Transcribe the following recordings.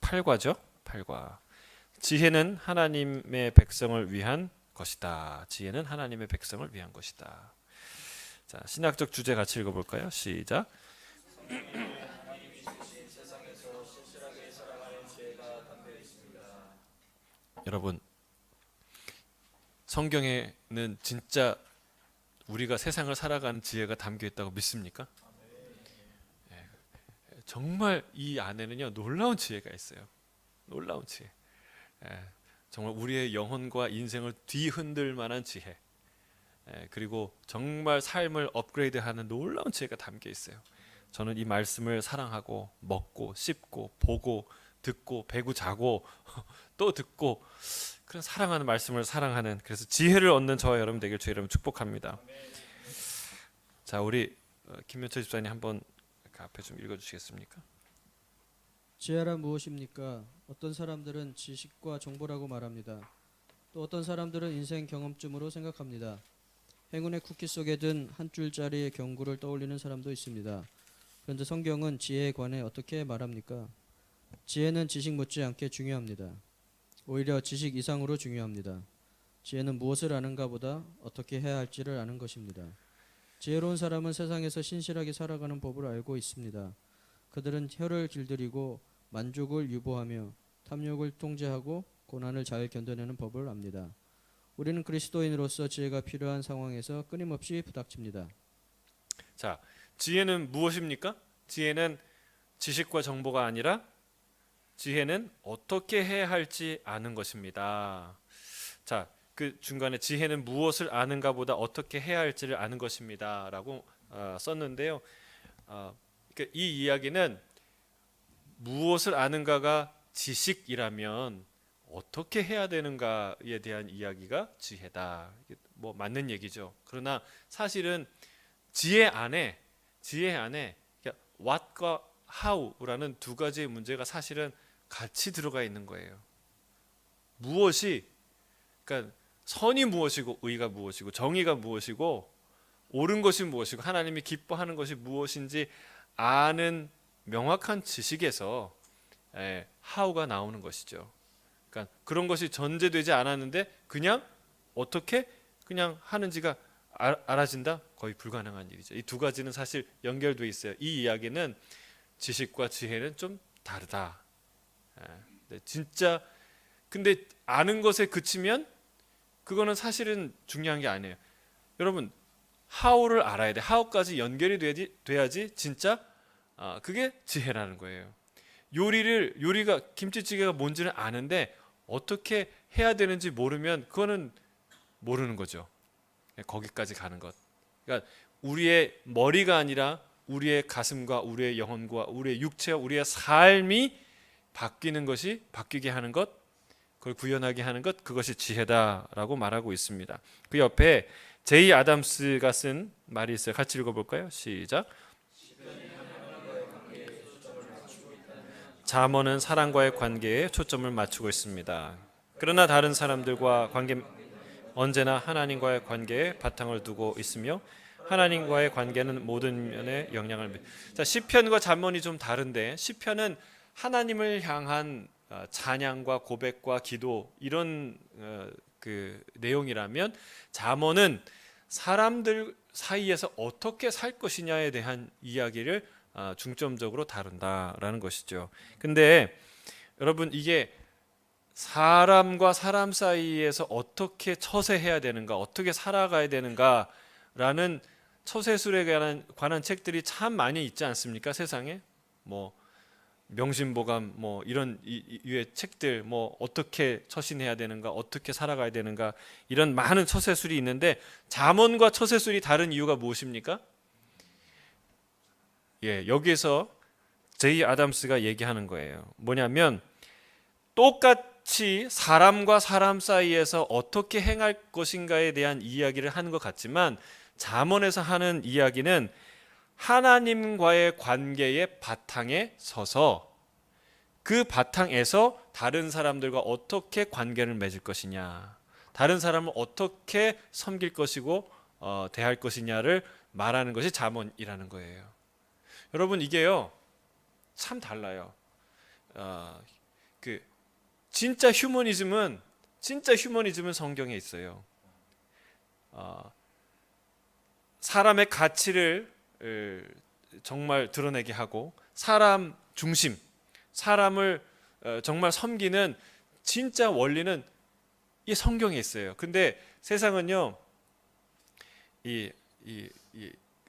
8과죠. 8과. 지혜는 하나님의 백성을 위한 것이다. 지혜는 하나님의 백성을 위한 것이다. 자, 신학적 주제 같이 읽어볼까요? 시작. 여러분, 성경에는 진짜 우리가 세상을 살아가는 지혜가 담겨 있다고 믿습니까? 정말 이 안에는요 놀라운 지혜가 있어요. 놀라운 지혜. 정말 우리의 영혼과 인생을 뒤흔들 만한 지혜. 그리고 정말 삶을 업그레이드하는 놀라운 지혜가 담겨 있어요. 저는 이 말씀을 사랑하고 먹고 씹고 보고 듣고 배고 자고 또 듣고 그런 사랑하는 말씀을 사랑하는, 그래서 지혜를 얻는 저와 여러분 되길 주의 이름으로 축복합니다. 자, 우리 김현철 집사님 한번 앞에 좀 읽어주시겠습니까? 지혜란 무엇입니까? 어떤 사람들은 지식과 정보라고 말합니다. 또 어떤 사람들은 인생 경험쯤으로 생각합니다. 행운의 쿠키 속에 든 한 줄짜리 경구를 떠올리는 사람도 있습니다. 그런데 성경은 지혜에 관해 어떻게 말합니까? 지혜는 지식 못지않게 중요합니다. 오히려 지식 이상으로 중요합니다. 지혜는 무엇을 아는가 보다 어떻게 해야 할지를 아는 것입니다. 지혜로운 사람은 세상에서 신실하게 살아가는 법을 알고 있습니다. 그들은 혀를 길들이고 만족을 유보하며 탐욕을 통제하고 고난을 잘 견뎌내는 법을 압니다. 우리는 그리스도인으로서 지혜가 필요한 상황에서 끊임없이 부닥칩니다. 자, 지혜는 무엇입니까? 지혜는 지식과 정보가 아니라 지혜는 어떻게 해야 할지 아는 것입니다. 자, 그 중간에 지혜는 무엇을 아는가 보다 어떻게 해야 할지를 아는 것입니다 라고 썼는데요. 그러니까 이 이야기는 무엇을 아는가가 지식이라면 어떻게 해야 되는가에 대한 이야기가 지혜다. 뭐 맞는 얘기죠. 그러나 사실은 지혜 안에 what과 how라는 두 가지의 문제가 사실은 같이 들어가 있는 거예요. 무엇이, 그러니까 선이 무엇이고 의가 무엇이고 정의가 무엇이고 옳은 것이 무엇이고 하나님이 기뻐하는 것이 무엇인지 아는 명확한 지식에서 how가 나오는 것이죠. 그러니까 그런 것이 전제되지 않았는데 그냥 어떻게 그냥 하는지가 알아진다? 거의 불가능한 일이죠. 이 두 가지는 사실 연결돼 있어요. 이 이야기는 지식과 지혜는 좀 다르다. 진짜 근데 아는 것에 그치면 그거는 사실은 중요한 게 아니에요. 여러분, how를 알아야 돼. how까지 연결이 돼야지 진짜 그게 지혜라는 거예요. 요리가 김치찌개가 뭔지는 아는데 어떻게 해야 되는지 모르면 그거는 모르는 거죠. 거기까지 가는 것. 그러니까 우리의 머리가 아니라 우리의 가슴과 우리의 영혼과 우리의 육체와 우리의 삶이 바뀌게 하는 것, 그걸 구현하게 하는 것, 그것이 지혜다라고 말하고 있습니다. 그 옆에 제이 아담스가 쓴 말이 있어요. 같이 읽어볼까요? 시작. 잠언은 사랑과의 관계에 초점을 맞추고 있습니다. 그러나 다른 사람들과 언제나 하나님과의 관계에 바탕을 두고 있으며 하나님과의 관계는 모든 면에 영향을 자, 시편과 잠언이 좀 다른데 시편은 하나님을 향한 찬양과 고백과 기도 이런 그 내용이라면 잠언은 사람들 사이에서 어떻게 살 것이냐에 대한 이야기를 중점적으로 다룬다라는 것이죠. 근데 여러분, 이게 사람과 사람 사이에서 어떻게 처세해야 되는가, 어떻게 살아가야 되는가라는 처세술에 관한 책들이 참 많이 있지 않습니까? 세상에 뭐 명심보감 뭐 이런 유의 책들, 뭐 어떻게 처신해야 되는가, 어떻게 살아가야 되는가, 이런 많은 처세술이 있는데 잠언과 처세술이 다른 이유가 무엇입니까? 여기에서 제이 아담스가 얘기하는 거예요. 뭐냐면 똑같이 사람과 사람 사이에서 어떻게 행할 것인가에 대한 이야기를 하는 것 같지만 잠언에서 하는 이야기는 하나님과의 관계의 바탕에 서서 그 바탕에서 다른 사람들과 어떻게 관계를 맺을 것이냐, 다른 사람을 어떻게 섬길 것이고 대할 것이냐를 말하는 것이 잠언이라는 거예요. 여러분, 이게요 참 달라요. 그 진짜 휴머니즘은 성경에 있어요. 사람의 가치를 정말 드러내게 하고 사람 중심, 사람을 정말 섬기는 진짜 원리는 이 성경에 있어요. 근데 세상은요, 이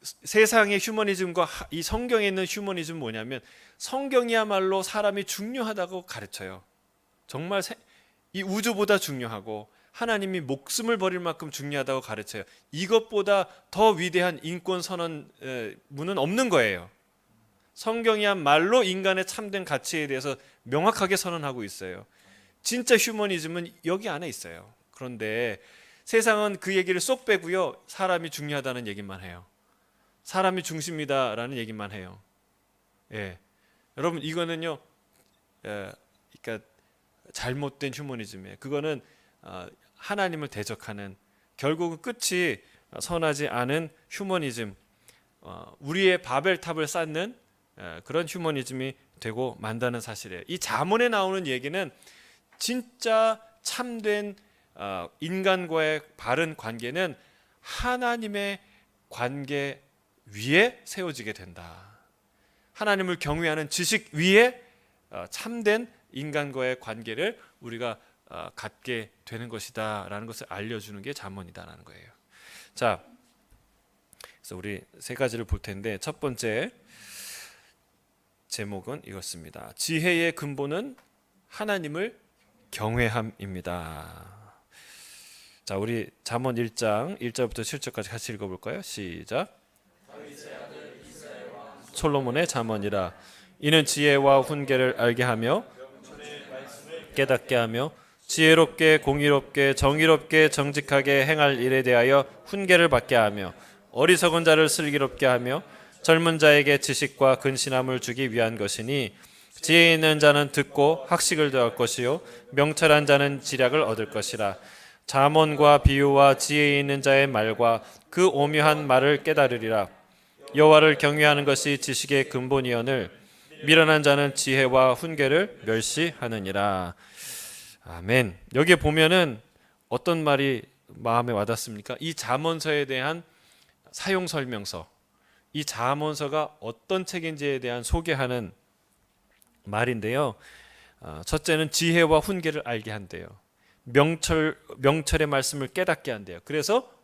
세상의 휴머니즘과 이 성경에 있는 휴머니즘은 뭐냐면 성경이야말로 사람이 중요하다고 가르쳐요. 정말 이 우주보다 중요하고 하나님이 목숨을 버릴 만큼 중요하다고 가르쳐요. 이것보다 더 위대한 인권 선언문은 없는 거예요. 성경이야말로 인간의 참된 가치에 대해서 명확하게 선언하고 있어요. 진짜 휴머니즘은 여기 안에 있어요. 그런데 세상은 그 얘기를 쏙 빼고요, 사람이 중요하다는 얘기만 해요. 사람이 중심이다라는 얘기만 해요. 예, 여러분 이거는요, 그러니까 잘못된 휴머니즘이에요. 그거는 하나님을 대적하는, 결국은 끝이 선하지 않은 휴머니즘, 우리의 바벨탑을 쌓는 그런 휴머니즘이 되고 만다는 사실이에요. 이 잠언에 나오는 얘기는 진짜 참된 인간과의 바른 관계는 하나님의 관계 위에 세워지게 된다. 하나님을 경외하는 지식 위에 참된 인간과의 관계를 우리가 갖게 되는 것이다라는 것을 알려주는 게 잠언이다라는 거예요. 자, 그래서 우리 세 가지를 볼 텐데 첫 번째 제목은 이것입니다. 지혜의 근본은 하나님을 경외함입니다. 자, 우리 잠언 1장 1절부터 7절까지 같이 읽어볼까요? 시작. 솔로몬의 잠언이라. 이는 지혜와 훈계를 알게 하며 깨닫게 하며 지혜롭게 공의롭게 정의롭게 정직하게 행할 일에 대하여 훈계를 받게 하며 어리석은 자를 슬기롭게 하며 젊은 자에게 지식과 근신함을 주기 위한 것이니 지혜 있는 자는 듣고 학식을 더할 것이요 명철한 자는 지략을 얻을 것이라. 잠언과 비유와 지혜 있는 자의 말과 그 오묘한 말을 깨달으리라. 여호와를 경외하는 것이 지식의 근본이오늘 미련한 자는 지혜와 훈계를 멸시하느니라. 아멘. 여기에 보면은 어떤 말이 마음에 와닿습니까? 이 잠언서에 대한 사용 설명서, 이 잠언서가 어떤 책인지에 대한 소개하는 말인데요. 첫째는 지혜와 훈계를 알게 한대요. 명철의 말씀을 깨닫게 한대요. 그래서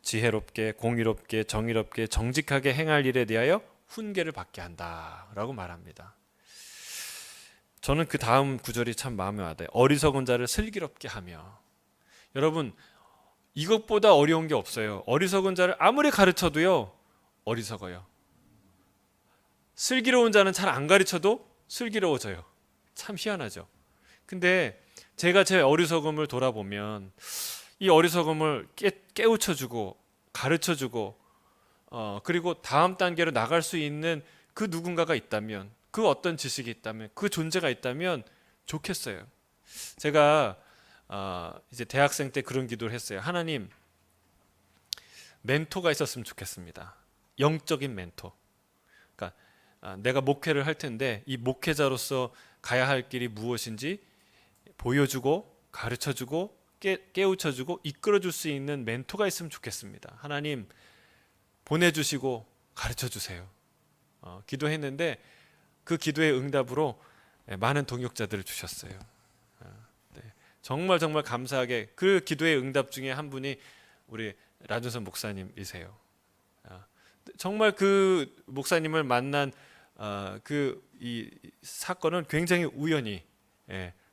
지혜롭게 공의롭게 정의롭게 정직하게 행할 일에 대하여 훈계를 받게 한다라고 말합니다. 저는 그 다음 구절이 참 마음에 와닿아요. 어리석은 자를 슬기롭게 하며. 여러분, 이것보다 어려운 게 없어요. 어리석은 자를 아무리 가르쳐도요, 어리석어요. 슬기로운 자는 잘 안 가르쳐도 슬기로워져요. 참 희한하죠. 근데 제가 제 어리석음을 돌아보면 이 어리석음을 깨우쳐주고 가르쳐주고 그리고 다음 단계로 나갈 수 있는 그 누군가가 있다면, 그 어떤 지식이 있다면, 그 존재가 있다면 좋겠어요. 제가 이제 대학생 때 그런 기도를 했어요. 하나님, 멘토가 있었으면 좋겠습니다. 영적인 멘토. 그러니까 내가 목회를 할 텐데 이 목회자로서 가야 할 길이 무엇인지 보여주고 가르쳐주고 깨우쳐주고 이끌어줄 수 있는 멘토가 있으면 좋겠습니다. 하나님, 보내주시고 가르쳐주세요. 기도했는데 그 기도의 응답으로 많은 동역자들을 주셨어요. 네. 정말 감사하게 그 기도의 응답 중에 한 분이 우리 란준선 목사님이세요. 정말 그 목사님을 만난 이 사건은 굉장히 우연히,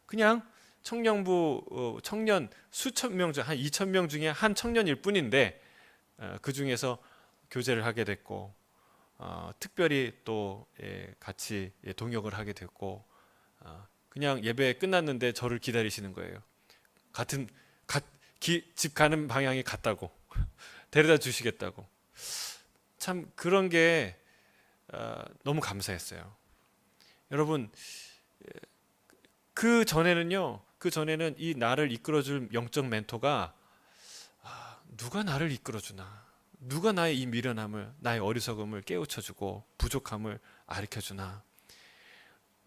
그냥 청년부 청년 수천 명 중 한 2,000명 중에 한 청년일 뿐인데 그 중에서 교제를 하게 됐고 특별히 또 같이 동역을 하게 됐고 그냥 예배 끝났는데 저를 기다리시는 거예요. 집 가는 방향이 같다고 데려다 주시겠다고. 참 그런 게 너무 감사했어요. 여러분, 그 전에는 이 나를 이끌어줄 영적 멘토가 누가 나를 이끌어주나, 누가 나의 이 미련함을, 나의 어리석음을 깨우쳐주고 부족함을 가르쳐주나,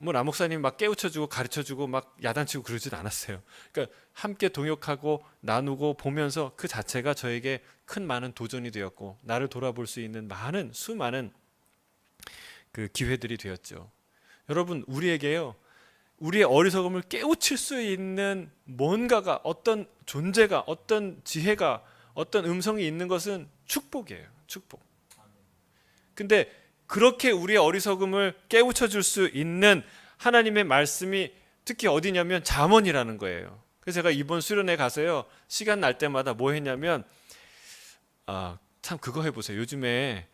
뭐 남목사님 막 깨우쳐주고 가르쳐주고 막 야단치고 그러진 않았어요. 그러니까 함께 동역하고 나누고 보면서 그 자체가 저에게 큰 많은 도전이 되었고 나를 돌아볼 수 있는 수많은 그 기회들이 되었죠. 여러분 우리에게요, 우리의 어리석음을 깨우칠 수 있는 뭔가가, 어떤 존재가, 어떤 지혜가, 어떤 음성이 있는 것은 축복이에요. 축복. 근데 그렇게 우리의 어리석음을 깨우쳐 줄 수 있는 하나님의 말씀이 특히 어디냐면 잠언이라는 거예요. 그래서 제가 이번 수련회 가서요, 시간 날 때마다 뭐 했냐면 참 그거 해보세요. 요즘에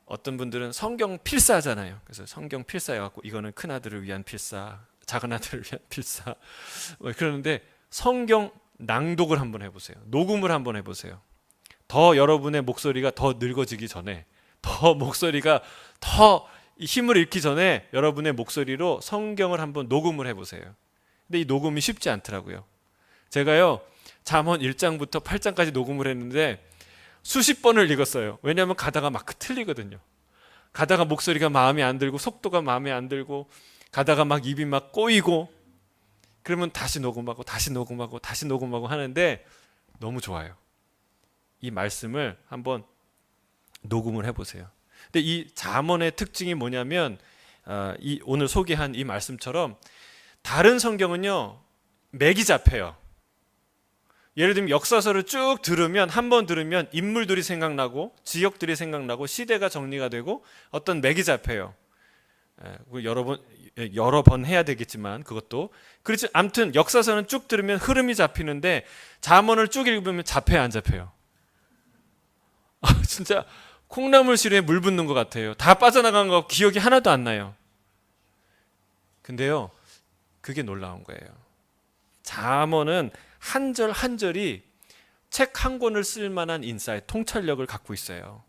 어떤 분들은 성경 필사하잖아요. 그래서 성경 필사해갖고 이거는 큰 아들을 위한 필사, 작은 아들을 위한 필사 그러는데 성경 낭독을 한번 해보세요. 녹음을 한번 해보세요. 더 여러분의 목소리가 더 늙어지기 전에, 더 목소리가 더 힘을 잃기 전에 여러분의 목소리로 성경을 한번 녹음을 해보세요. 근데 이 녹음이 쉽지 않더라고요. 제가요 잠언 1장부터 8장까지 녹음을 했는데 수십 번을 읽었어요. 왜냐하면 가다가 막 틀리거든요. 가다가 목소리가 마음에 안 들고 속도가 마음에 안 들고 가다가 막 입이 막 꼬이고, 그러면 다시 녹음하고 다시 녹음하고 다시 녹음하고 하는데 너무 좋아요. 이 말씀을 한번 녹음을 해보세요. 근데 이 잠언의 특징이 뭐냐면 이 오늘 소개한 이 말씀처럼 다른 성경은요 맥이 잡혀요. 예를 들면 역사서를 쭉 들으면, 한 번 들으면 인물들이 생각나고 지역들이 생각나고 시대가 정리가 되고 어떤 맥이 잡혀요. 여러 번 해야 되겠지만 그것도 그렇지. 아무튼 역사서는 쭉 들으면 흐름이 잡히는데 잠언을 쭉 읽으면 잡혀요, 안 잡혀요? 진짜 콩나물 시루에 물 붓는 것 같아요. 다 빠져나간 거 기억이 하나도 안 나요. 근데요 그게 놀라운 거예요. 잠언은 한 절 한 절이 책 한 권을 쓸 만한 인사이트, 통찰력을 갖고 있어요.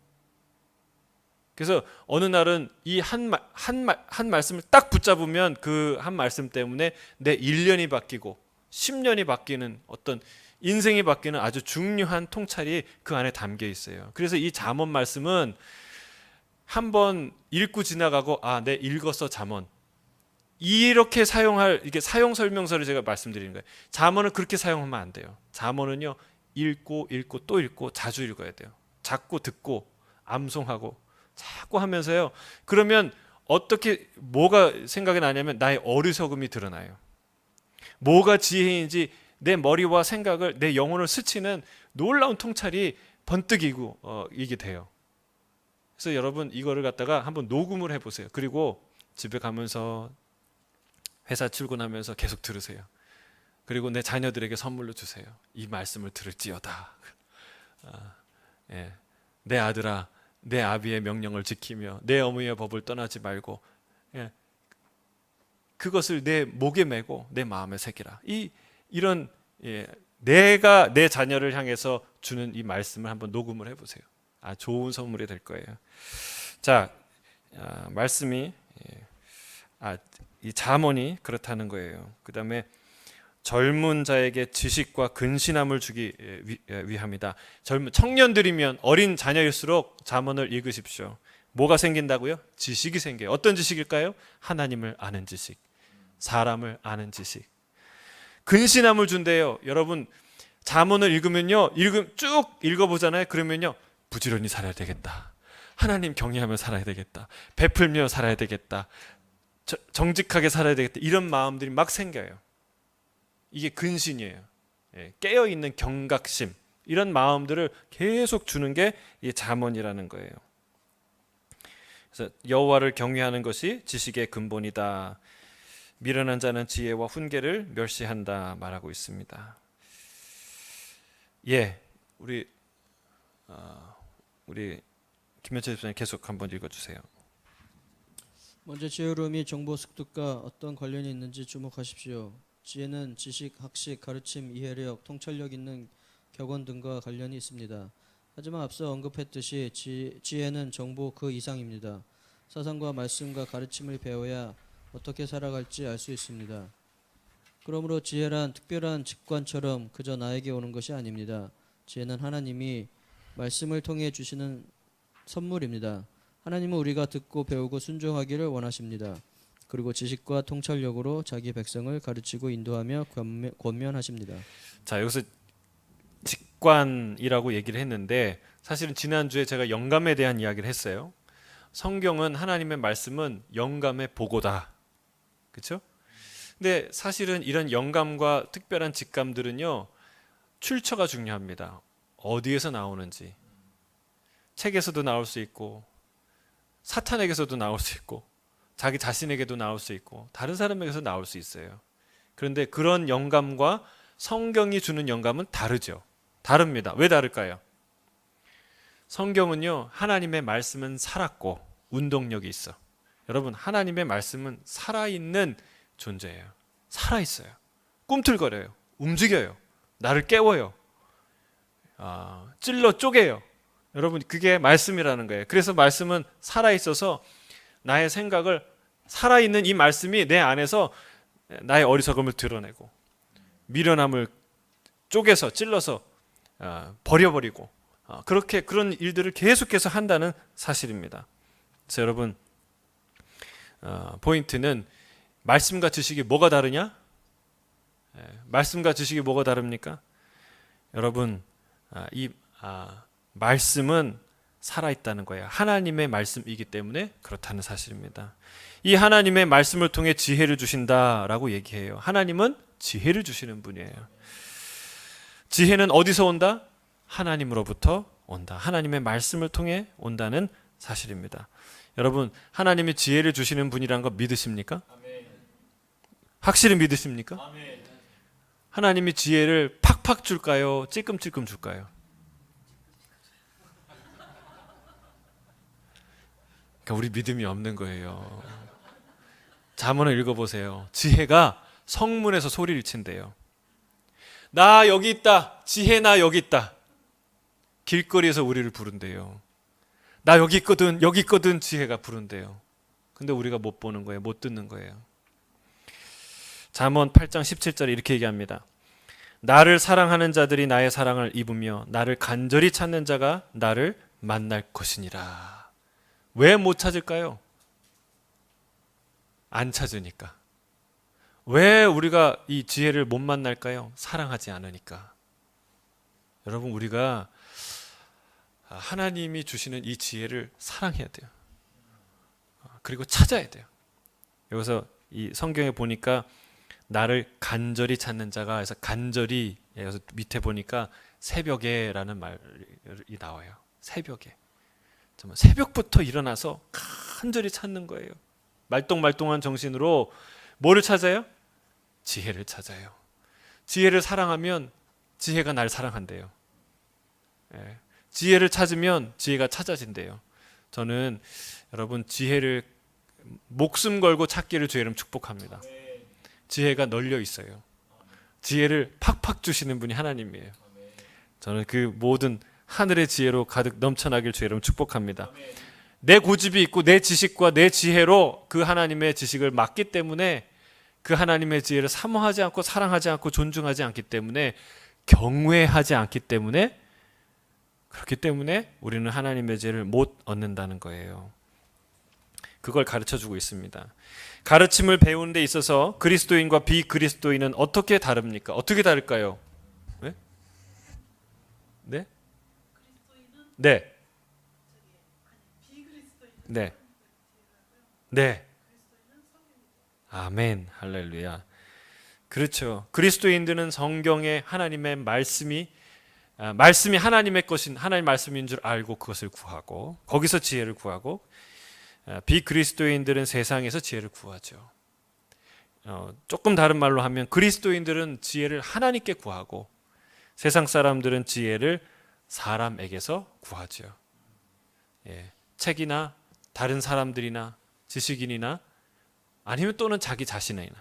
그래서 어느 날은 이 한 말씀을 딱 붙잡으면 그 한 말씀 때문에 내 1년이 바뀌고 10년이 바뀌는, 어떤 인생이 바뀌는 아주 중요한 통찰이 그 안에 담겨 있어요. 그래서 이 잠언 말씀은 한번 읽고 지나가고 내 읽었어 잠언, 이렇게 사용할, 이게 사용 설명서를 제가 말씀드리는 거예요. 잠언을 그렇게 사용하면 안 돼요. 잠언은요 읽고 또 읽고 자주 읽어야 돼요. 자꾸 듣고 암송하고 자꾸 하면서요. 그러면 뭐가 생각이 나냐면 나의 어리석음이 드러나요. 뭐가 지혜인지 내 머리와 생각을, 내 영혼을 스치는 놀라운 통찰이 번뜩이고 이게 돼요. 그래서 여러분 이거를 갖다가 한번 녹음을 해보세요. 그리고 집에 가면서, 회사 출근하면서 계속 들으세요. 그리고 내 자녀들에게 선물로 주세요. 이 말씀을 들을지어다. 내 아들아, 내 아비의 명령을 지키며 내 어머니의 법을 떠나지 말고 그것을 내 목에 메고 내 마음에 새기라. 이런 내가 내 자녀를 향해서 주는 이 말씀을 한번 녹음을 해보세요. 좋은 선물이 될 거예요. 자, 말씀이 이 잠언이 그렇다는 거예요. 그 다음에 젊은 자에게 지식과 근신함을 주기 위함이다. 청년들이면, 어린 자녀일수록 잠언을 읽으십시오. 뭐가 생긴다고요? 지식이 생겨요. 어떤 지식일까요? 하나님을 아는 지식, 사람을 아는 지식. 근신함을 준대요. 여러분 잠언을 읽으면요, 쭉 읽어보잖아요. 그러면요 부지런히 살아야 되겠다, 하나님 경외하며 살아야 되겠다, 베풀며 살아야 되겠다, 정직하게 살아야 되겠다, 이런 마음들이 막 생겨요. 이게 근신이에요. 깨어있는 경각심, 이런 마음들을 계속 주는 게 이 잠언이라는 거예요. 그래서 여호와를 경외하는 것이 지식의 근본이다. 미련한 자는 지혜와 훈계를 멸시한다 말하고 있습니다. 우리 김현철 집사님 계속 한번 읽어주세요. 먼저 지혜로움이 정보 습득과 어떤 관련이 있는지 주목하십시오. 지혜는 지식, 학식, 가르침, 이해력, 통찰력 있는 격언 등과 관련이 있습니다. 하지만 앞서 언급했듯이 지혜는 정보 그 이상입니다. 사상과 말씀과 가르침을 배워야 어떻게 살아갈지 알 수 있습니다. 그러므로 지혜란 특별한 직관처럼 그저 나에게 오는 것이 아닙니다. 지혜는 하나님이 말씀을 통해 주시는 선물입니다. 하나님은 우리가 듣고 배우고 순종하기를 원하십니다. 그리고 지식과 통찰력으로 자기 백성을 가르치고 인도하며 권면하십니다. 자, 여기서 직관이라고 얘기를 했는데 사실은 지난주에 제가 영감에 대한 이야기를 했어요. 성경은 하나님의 말씀은 영감의 보고다. 그렇죠? 근데 사실은 이런 영감과 특별한 직감들은요. 출처가 중요합니다. 어디에서 나오는지. 책에서도 나올 수 있고 사탄에게서도 나올 수 있고 자기 자신에게도 나올 수 있고 다른 사람에게서 나올 수 있어요. 그런데 그런 영감과 성경이 주는 영감은 다르죠. 다릅니다. 왜 다를까요? 성경은요, 하나님의 말씀은 살았고 운동력이 있어. 여러분, 하나님의 말씀은 살아있는 존재예요. 살아있어요. 꿈틀거려요. 움직여요. 나를 깨워요. 찔러 쪼개요. 여러분, 그게 말씀이라는 거예요. 그래서 말씀은 살아있어서 나의 생각을, 살아있는 이 말씀이 내 안에서 나의 어리석음을 드러내고 미련함을 쪼개서 찔러서 버려버리고 그렇게 그런 일들을 계속해서 한다는 사실입니다. 그래서 여러분, 포인트는 말씀과 지식이 뭐가 다르냐? 말씀과 지식이 뭐가 다릅니까? 여러분, 이 말씀은 살아있다는 거예요. 하나님의 말씀이기 때문에 그렇다는 사실입니다. 이 하나님의 말씀을 통해 지혜를 주신다라고 얘기해요. 하나님은 지혜를 주시는 분이에요. 지혜는 어디서 온다? 하나님으로부터 온다. 하나님의 말씀을 통해 온다는 사실입니다. 여러분, 하나님이 지혜를 주시는 분이라는 거 믿으십니까? 확실히 믿으십니까? 하나님이 지혜를 팍팍 줄까요? 찔끔찔끔 줄까요? 그러니까 우리 믿음이 없는 거예요. 잠언을 읽어보세요. 지혜가 성문에서 소리를 친대요. 나 여기 있다. 지혜 나 여기 있다. 길거리에서 우리를 부른대요. 나 여기 있거든. 여기 있거든. 지혜가 부른대요. 근데 우리가 못 보는 거예요. 못 듣는 거예요. 잠언 8장 17절에 이렇게 얘기합니다. 나를 사랑하는 자들이 나의 사랑을 입으며 나를 간절히 찾는 자가 나를 만날 것이니라. 왜 못 찾을까요? 안 찾으니까. 왜 우리가 이 지혜를 못 만날까요? 사랑하지 않으니까. 여러분, 우리가 하나님이 주시는 이 지혜를 사랑해야 돼요. 그리고 찾아야 돼요. 여기서 이 성경에 보니까 나를 간절히 찾는 자가 해서 간절히, 여기서 밑에 보니까 새벽에라는 말이 나와요. 새벽에. 정말 새벽부터 일어나서 간절히 찾는 거예요. 말똥말똥한 정신으로 뭐를 찾아요? 지혜를 찾아요. 지혜를 사랑하면 지혜가 날 사랑한대요. 지혜를 찾으면 지혜가 찾아진대요. 저는 여러분 지혜를 목숨 걸고 찾기를 주의 이름 축복합니다. 지혜가 널려 있어요. 지혜를 팍팍 주시는 분이 하나님이에요. 저는 그 모든 하늘의 지혜로 가득 넘쳐나길 주의 이름 축복합니다. 내 고집이 있고 내 지식과 내 지혜로 그 하나님의 지식을 막기 때문에 그 하나님의 지혜를 사모하지 않고 사랑하지 않고 존중하지 않기 때문에 경외하지 않기 때문에 그렇기 때문에 우리는 하나님의 지혜를 못 얻는다는 거예요. 그걸 가르쳐주고 있습니다. 가르침을 배우는 데 있어서 그리스도인과 비그리스도인은 어떻게 다릅니까? 어떻게 다를까요? 네? 네? 네. 네. 네. 아멘. 할렐루야. 그렇죠. 그리스도인들은 성경의 하나님의 말씀이 하나님의 것인 하나님 말씀인 줄 알고 그것을 구하고 거기서 지혜를 구하고 비그리스도인들은 세상에서 지혜를 구하죠. 조금 다른 말로 하면 그리스도인들은 지혜를 하나님께 구하고 세상 사람들은 지혜를 사람에게서 구하죠. 책이나 다른 사람들이나 지식인이나 아니면 또는 자기 자신이나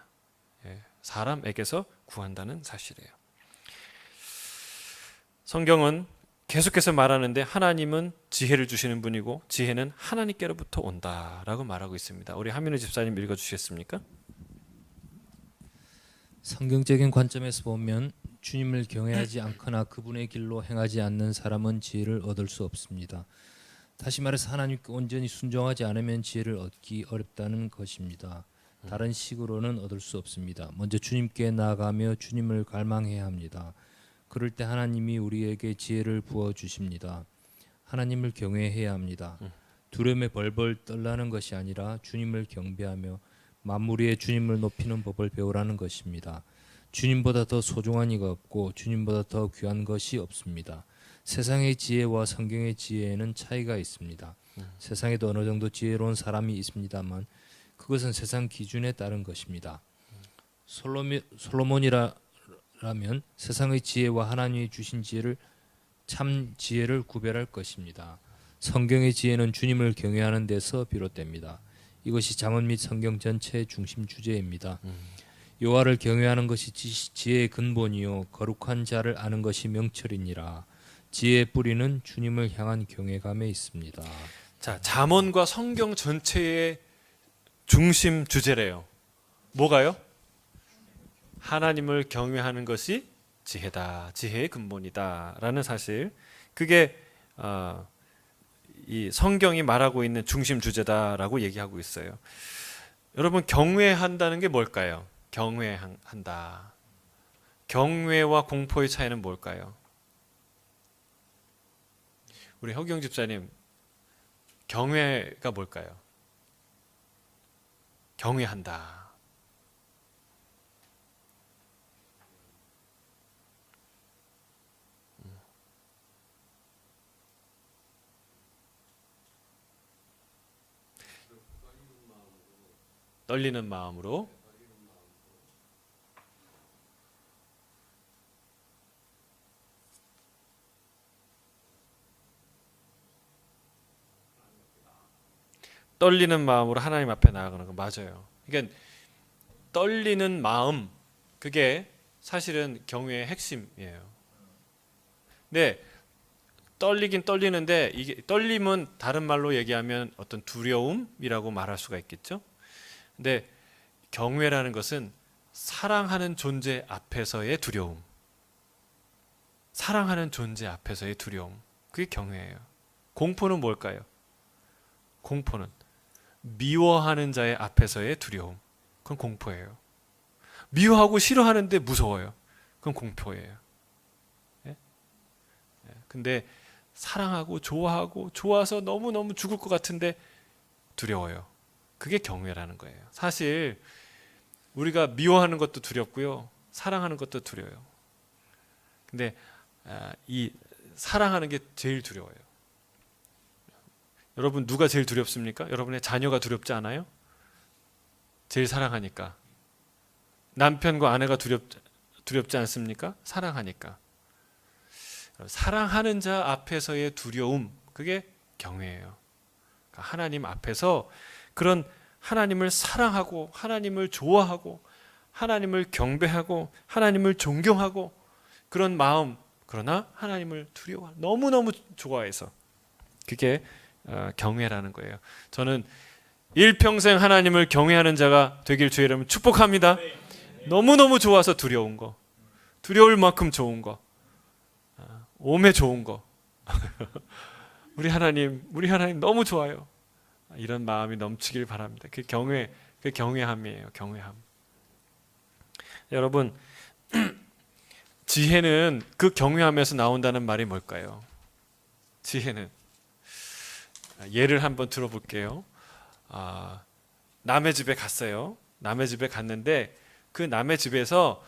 사람에게서 구한다는 사실이에요. 성경은 계속해서 말하는데 하나님은 지혜를 주시는 분이고 지혜는 하나님께로부터 온다라고 말하고 있습니다. 우리 하민우 집사님 읽어주시겠습니까? 성경적인 관점에서 보면 주님을 경외하지 않거나 그분의 길로 행하지 않는 사람은 지혜를 얻을 수 없습니다. 다시 말해서 하나님께 온전히 순종하지 않으면 지혜를 얻기 어렵다는 것입니다. 다른 식으로는 얻을 수 없습니다. 먼저 주님께 나아가며 주님을 갈망해야 합니다. 그럴 때 하나님이 우리에게 지혜를 부어 주십니다. 하나님을 경외해야 합니다. 두려움에 벌벌 떨라는 것이 아니라 주님을 경배하며 만물 위에 주님을 높이는 법을 배우라는 것입니다. 주님보다 더 소중한 이가 없고 주님보다 더 귀한 것이 없습니다. 세상의 지혜와 성경의 지혜에는 차이가 있습니다. 세상에도 어느 정도 지혜로운 사람이 있습니다만 그것은 세상 기준에 따른 것입니다. 솔로몬이라면 세상의 지혜와 하나님이 주신 지혜를 참 지혜를 구별할 것입니다. 성경의 지혜는 주님을 경외하는 데서 비롯됩니다. 이것이 잠언 및 성경 전체의 중심 주제입니다. 여호와를 경외하는 것이 지혜의 근본이요 거룩한 자를 아는 것이 명철이니라. 지혜의 뿌리는 주님을 향한 경외감에 있습니다. 자, 잠언과 성경 전체의 중심 주제래요. 뭐가요? 하나님을 경외하는 것이 지혜다. 지혜의 근본이다라는 사실. 그게 이 성경이 말하고 있는 중심 주제다라고 얘기하고 있어요. 여러분, 경외한다는 게 뭘까요? 경외한다. 경외와 공포의 차이는 뭘까요? 우리 허경 집사님, 경외가 뭘까요? 경외한다. 떨리는 마음으로. 떨리는 마음으로 하나님 앞에 나아가는 거 맞아요. 그러니까 떨리는 마음, 그게 사실은 경외의 핵심이에요. 근데 떨리긴 떨리는데 이게 떨림은 다른 말로 얘기하면 어떤 두려움이라고 말할 수가 있겠죠. 근데 경외라는 것은 사랑하는 존재 앞에서의 두려움. 사랑하는 존재 앞에서의 두려움. 그게 경외예요. 공포는 뭘까요? 공포는 미워하는 자의 앞에서의 두려움. 그건 공포예요. 미워하고 싫어하는데 무서워요. 그건 공포예요. 예? 근데 사랑하고 좋아하고 좋아서 너무너무 죽을 것 같은데 두려워요. 그게 경외라는 거예요. 사실 우리가 미워하는 것도 두렵고요. 사랑하는 것도 두려워요. 근데 이 사랑하는 게 제일 두려워요. 여러분, 누가 제일 두렵습니까? 여러분의 자녀가 두렵지 않아요? 제일 사랑하니까. 남편과 아내가 두렵지 않습니까? 사랑하니까. 사랑하는 자 앞에서의 두려움, 그게 경외예요. 그러니까 하나님 앞에서 그런 하나님을 사랑하고 하나님을 좋아하고 하나님을 경배하고 하나님을 존경하고 그런 마음, 그러나 하나님을 두려워, 너무너무 좋아해서, 그게 경외라는 거예요. 저는 일평생 하나님을 경외하는 자가 되길 주의 이름으로 축복합니다. 너무너무 좋아서 두려운 거, 두려울 만큼 좋은 거, 오매 좋은 거 우리 하나님 너무 좋아요. 이런 마음이 넘치길 바랍니다. 그 경외함이에요. 경외함. 여러분, 지혜는 그 경외함에서 나온다는 말이 뭘까요? 지혜는 예를 한번 들어볼게요. 남의 집에 갔어요. 남의 집에 갔는데 그 남의 집에서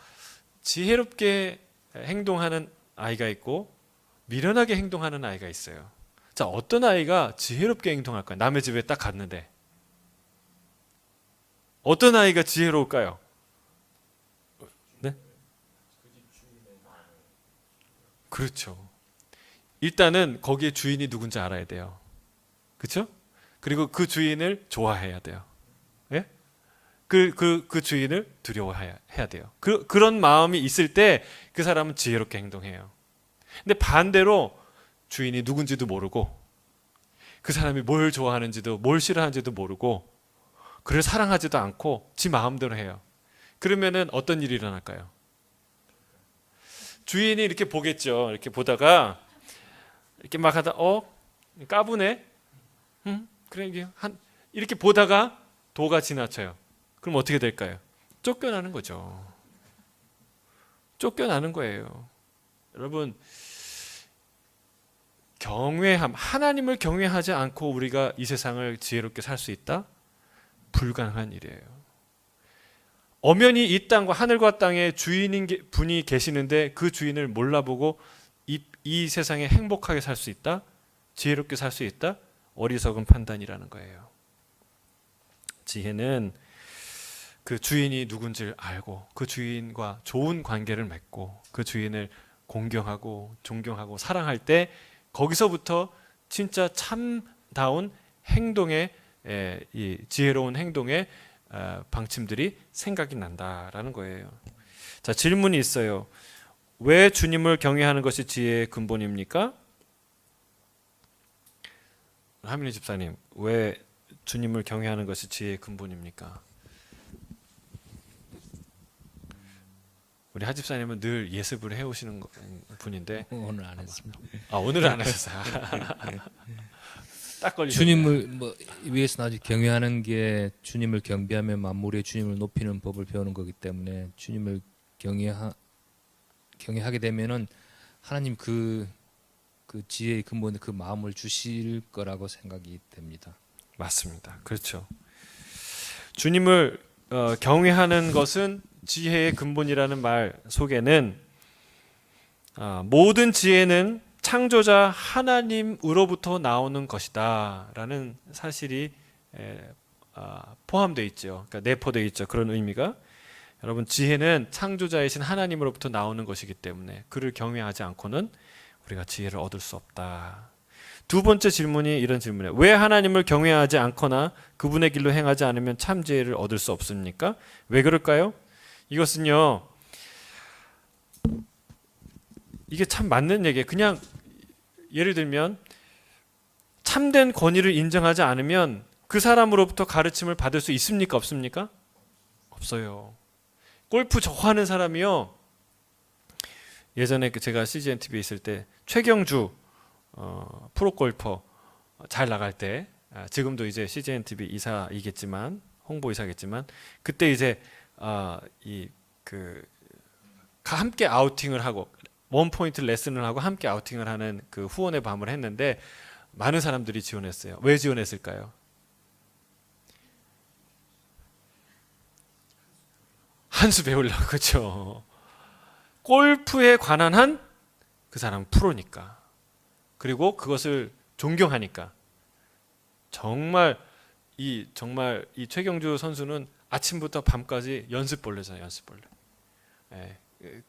지혜롭게 행동하는 아이가 있고 미련하게 행동하는 아이가 있어요. 자, 어떤 아이가 지혜롭게 행동할까요? 남의 집에 딱 갔는데 어떤 아이가 지혜로울까요? 네? 그렇죠. 일단은 거기에 주인이 누군지 알아야 돼요. 그렇죠? 그리고 그 주인을 좋아해야 돼요. 예? 그 주인을 두려워해야 돼요. 그런 마음이 있을 때 그 사람은 지혜롭게 행동해요. 근데 반대로 주인이 누군지도 모르고 그 사람이 뭘 좋아하는지도 뭘 싫어하는지도 모르고 그를 사랑하지도 않고 지 마음대로 해요. 그러면은 어떤 일이 일어날까요? 주인이 이렇게 보겠죠. 이렇게 보다가 이렇게 막 하다 까부네. 그래 이렇게 보다가 도가 지나쳐요. 그럼 어떻게 될까요? 쫓겨나는 거죠. 쫓겨나는 거예요. 여러분, 하나님을 경외하지 않고 우리가 이 세상을 지혜롭게 살 수 있다? 불가능한 일이에요. 엄연히 이 땅과 하늘과 땅의 주인인 분이 계시는데 그 주인을 몰라보고 이 세상에 행복하게 살 수 있다? 지혜롭게 살 수 있다? 어리석은 판단이라는 거예요. 지혜는 그 주인이 누군지를 알고 그 주인과 좋은 관계를 맺고 그 주인을 공경하고 존경하고 사랑할 때 거기서부터 진짜 참다운 행동의 이 지혜로운 행동의 방침들이 생각이 난다라는 거예요. 자, 질문이 있어요. 왜 주님을 경외하는 것이 지혜의 근본입니까? 하민희 집사님, 왜 주님을 경외하는 것이 지혜의 근본입니까? 우리 하 집사님은 늘 예습을 해오시는 분인데 오늘 안 했습니다. 오늘은 안 하셨어요. 딱 걸리셨네요. 주님을 위해서 아주 경외하는 게 주님을 경배하며 만물의 주님을 높이는 법을 배우는 거기 때문에 주님을 경외하게 되면은 하나님 그 지혜의 근본의 그 마음을 주실 거라고 생각이 됩니다. 맞습니다. 그렇죠. 주님을 경외하는 것은 지혜의 근본이라는 말 속에는 모든 지혜는 창조자 하나님으로부터 나오는 것이다라는 사실이 포함되어 있죠. 그러니까 내포되어 있죠. 그런 의미가. 여러분, 지혜는 창조자이신 하나님으로부터 나오는 것이기 때문에 그를 경외하지 않고는 우리가 지혜를 얻을 수 없다. 두 번째 질문이 이런 질문이에요. 왜 하나님을 경외하지 않거나 그분의 길로 행하지 않으면 참 지혜를 얻을 수 없습니까? 왜 그럴까요? 이것은요, 이게 참 맞는 얘기예요. 그냥 예를 들면 참된 권위를 인정하지 않으면 그 사람으로부터 가르침을 받을 수 있습니까? 없습니까? 없어요. 골프 좋아하는 사람이요, 예전에 제가 CGN TV에 있을 때 최경주 프로골퍼 잘 나갈 때, 지금도 이제 CGN TV 이사이겠지만 홍보이사겠지만 그때 이제 함께 아우팅을 하고 원포인트 레슨을 하고 함께 아우팅을 하는 그 후원의 밤을 했는데 많은 사람들이 지원했어요. 왜 지원했을까요? 한 수 배우려고. 그렇죠. 골프에 관한 한 그 사람 프로니까. 그리고 그것을 존경하니까. 정말 이 최경주 선수는 아침부터 밤까지 연습벌레잖아요. 연습벌레.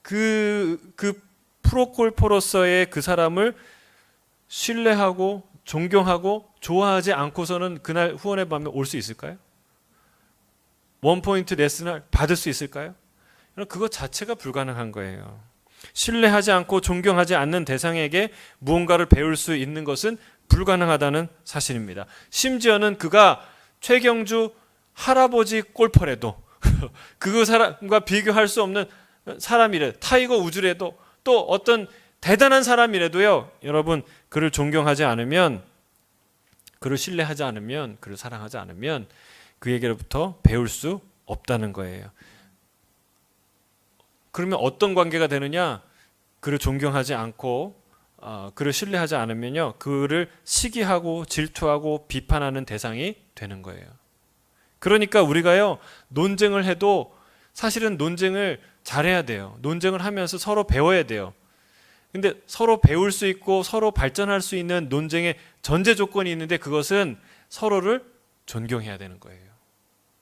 그 프로 골퍼로서의 그 사람을 신뢰하고 존경하고 좋아하지 않고서는 그날 후원의 밤에 올 수 있을까요? 원포인트 레슨을 받을 수 있을까요? 그것 자체가 불가능한 거예요. 신뢰하지 않고 존경하지 않는 대상에게 무언가를 배울 수 있는 것은 불가능하다는 사실입니다. 심지어는 그가 최경주 할아버지 골퍼래도 그 사람과 비교할 수 없는 사람이래, 타이거 우즈래도, 또 어떤 대단한 사람이라도요, 여러분, 그를 존경하지 않으면, 그를 신뢰하지 않으면, 그를 사랑하지 않으면 그에게로부터 배울 수 없다는 거예요. 그러면 어떤 관계가 되느냐? 그를 존경하지 않고 그를 신뢰하지 않으면요, 그를 시기하고 질투하고 비판하는 대상이 되는 거예요. 그러니까 우리가요, 논쟁을 해도 사실은 논쟁을 잘해야 돼요. 논쟁을 하면서 서로 배워야 돼요. 근데 서로 배울 수 있고 서로 발전할 수 있는 논쟁의 전제 조건이 있는데 그것은 서로를 존경해야 되는 거예요.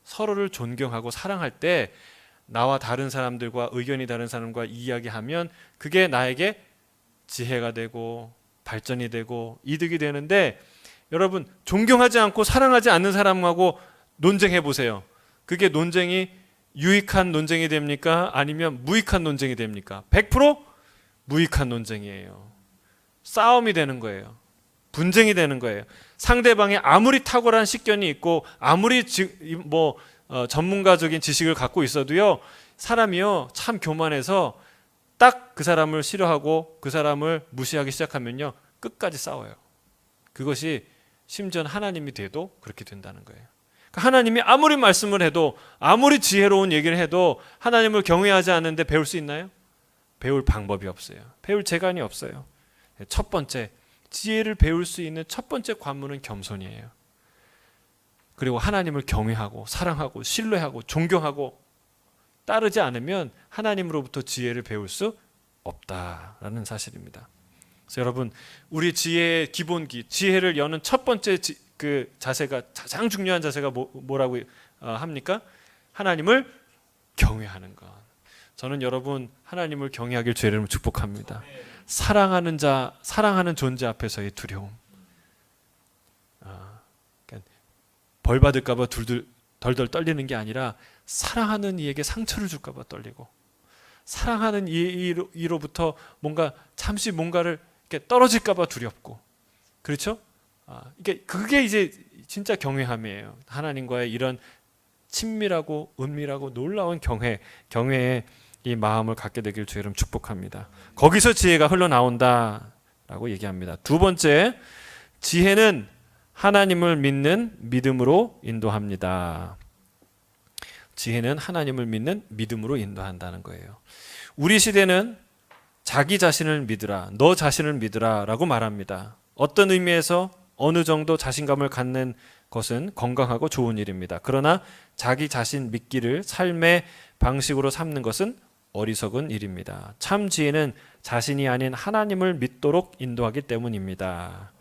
서로를 존경하고 사랑할 때 나와 다른 사람들과 의견이 다른 사람과 이야기하면 그게 나에게 지혜가 되고 발전이 되고 이득이 되는데, 여러분, 존경하지 않고 사랑하지 않는 사람하고 논쟁해 보세요. 그게 논쟁이 유익한 논쟁이 됩니까? 아니면 무익한 논쟁이 됩니까? 100% 무익한 논쟁이에요. 싸움이 되는 거예요. 분쟁이 되는 거예요. 상대방이 아무리 탁월한 식견이 있고 아무리 전문가적인 지식을 갖고 있어도요, 사람이요 참 교만해서 딱 그 사람을 싫어하고 그 사람을 무시하기 시작하면요, 끝까지 싸워요. 그것이 심지어 하나님이 돼도 그렇게 된다는 거예요. 하나님이 아무리 말씀을 해도 아무리 지혜로운 얘기를 해도 하나님을 경외하지 않는데 배울 수 있나요? 배울 방법이 없어요. 배울 재간이 없어요. 첫 번째, 지혜를 배울 수 있는 첫 번째 관문은 겸손이에요. 그리고 하나님을 경외하고 사랑하고 신뢰하고 존경하고 따르지 않으면 하나님으로부터 지혜를 배울 수 없다라는 사실입니다. 그래서 여러분, 우리 지혜의 기본기, 지혜를 여는 첫 번째 그 자세가, 가장 중요한 자세가 뭐라고 합니까? 하나님을 경외하는 것. 저는 여러분 하나님을 경외하길 주의 이름으로 축복합니다. 사랑하는 자, 사랑하는 존재 앞에서의 두려움. 그러니까 벌 받을까봐 덜덜 떨리는 게 아니라 사랑하는 이에게 상처를 줄까봐 떨리고, 사랑하는 이로부터 뭔가 잠시 뭔가를 이렇게 떨어질까봐 두렵고, 그렇죠? 그게 이제 진짜 경외함이에요. 하나님과의 이런 친밀하고 은밀하고 놀라운 경외의 이 마음을 갖게 되길 주의 이름 축복합니다. 거기서 지혜가 흘러나온다라고 얘기합니다. 두 번째, 지혜는 하나님을 믿는 믿음으로 인도합니다. 지혜는 하나님을 믿는 믿음으로 인도한다는 거예요. 우리 시대는 자기 자신을 믿으라, 너 자신을 믿으라 라고 말합니다. 어떤 의미에서 어느 정도 자신감을 갖는 것은 건강하고 좋은 일입니다. 그러나 자기 자신 믿기를 삶의 방식으로 삼는 것은 어리석은 일입니다. 참 지혜는 자신이 아닌 하나님을 믿도록 인도하기 때문입니다.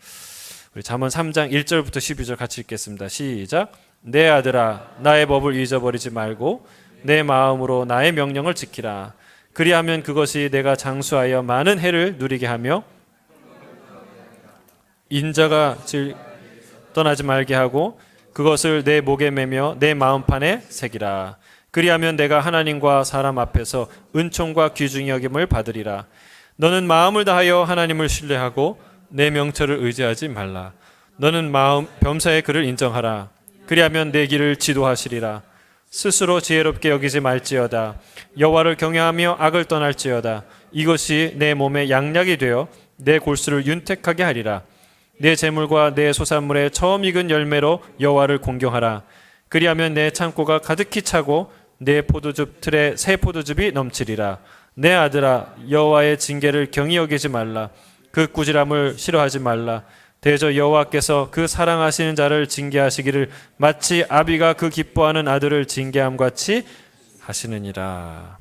우리 잠언 3장 1절부터 12절 같이 읽겠습니다. 시작. 내 아들아, 나의 법을 잊어버리지 말고 내 마음으로 나의 명령을 지키라. 그리하면 그것이 내가 장수하여 많은 해를 누리게 하며 인자가 떠나지 말게 하고 그것을 내 목에 매며 내 마음판에 새기라. 그리하면 내가 하나님과 사람 앞에서 은총과 귀중히 여김을 받으리라. 너는 마음을 다하여 하나님을 신뢰하고 내 명철을 의지하지 말라. 너는 범사의 그를 인정하라. 그리하면 내 길을 지도하시리라. 스스로 지혜롭게 여기지 말지어다. 여호와를 경외하며 악을 떠날지어다. 이것이 내 몸에 양약이 되어 내 골수를 윤택하게 하리라. 내 재물과 내 소산물의 처음 익은 열매로 여호와를 공경하라. 그리하면 내 창고가 가득히 차고 내 포도즙 틀에 새 포도즙이 넘치리라. 내 아들아, 여호와의 징계를 경히 여기지 말라. 그 꾸지람을 싫어하지 말라. 대저 여호와께서 그 사랑하시는 자를 징계하시기를 마치 아비가 그 기뻐하는 아들을 징계함 같이 하시느니라.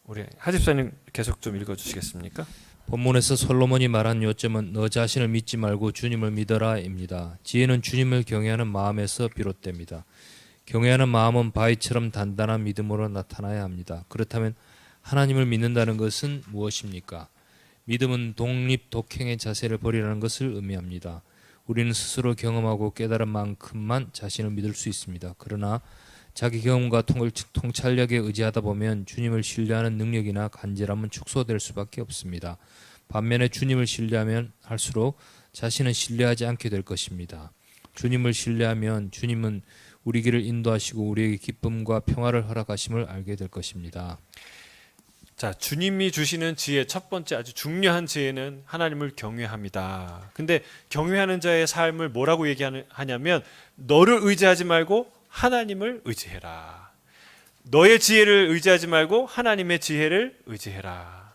우리 하집사님 계속 좀 읽어주시겠습니까? 본문에서 솔로몬이 말한 요점은 너 자신을 믿지 말고 주님을 믿어라입니다. 지혜는 주님을 경외하는 마음에서 비롯됩니다. 경외하는 마음은 바위처럼 단단한 믿음으로 나타나야 합니다. 그렇다면 하나님을 믿는다는 것은 무엇입니까? 믿음은 독립 독행의 자세를 버리라는 것을 의미합니다. 우리는 스스로 경험하고 깨달은 만큼만 자신을 믿을 수 있습니다. 그러나 자기 경험과 통찰력에 의지하다 보면 주님을 신뢰하는 능력이나 간절함은 축소될 수밖에 없습니다. 반면에 주님을 신뢰하면 할수록 자신은 신뢰하지 않게 될 것입니다. 주님을 신뢰하면 주님은 우리 길을 인도하시고 우리에게 기쁨과 평화를 허락하심을 알게 될 것입니다. 자, 주님이 주시는 지혜, 첫 번째 아주 중요한 지혜는 하나님을 경외합니다. 근데 경외하는 자의 삶을 뭐라고 얘기하냐면 너를 의지하지 말고 하나님을 의지해라. 너의 지혜를 의지하지 말고 하나님의 지혜를 의지해라.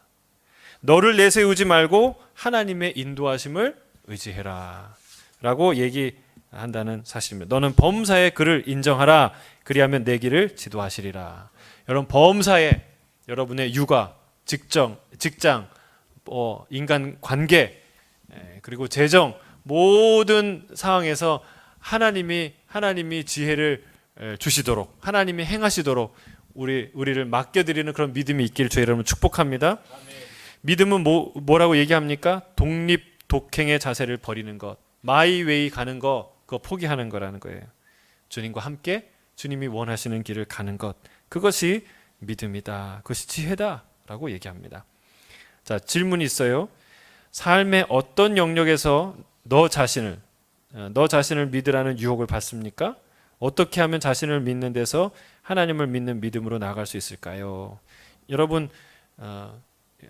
너를 내세우지 말고 하나님의 인도하심을 의지해라 라고 얘기한다는 사실입니다. 너는 범사의 그를 인정하라. 그리하면 내 길을 지도하시리라. 여러분, 범사의 여러분의 육아, 직장, 인간 관계, 그리고 재정, 모든 상황에서 하나님이 지혜를 주시도록, 하나님이 행하시도록 우리를 맡겨드리는 그런 믿음이 있기를 주의 이름으로 축복합니다. 믿음은 뭐라고 얘기합니까? 독립 독행의 자세를 버리는 것, 마이웨이 가는 거, 그거 포기하는 거라는 거예요. 주님과 함께 주님이 원하시는 길을 가는 것, 그것이 믿음이다. 그것이 지혜다라고 얘기합니다. 자, 질문이 있어요. 삶의 어떤 영역에서 너 자신을 믿으라는 유혹을 받습니까? 어떻게 하면 자신을 믿는 데서 하나님을 믿는 믿음으로 나아갈 수 있을까요? 여러분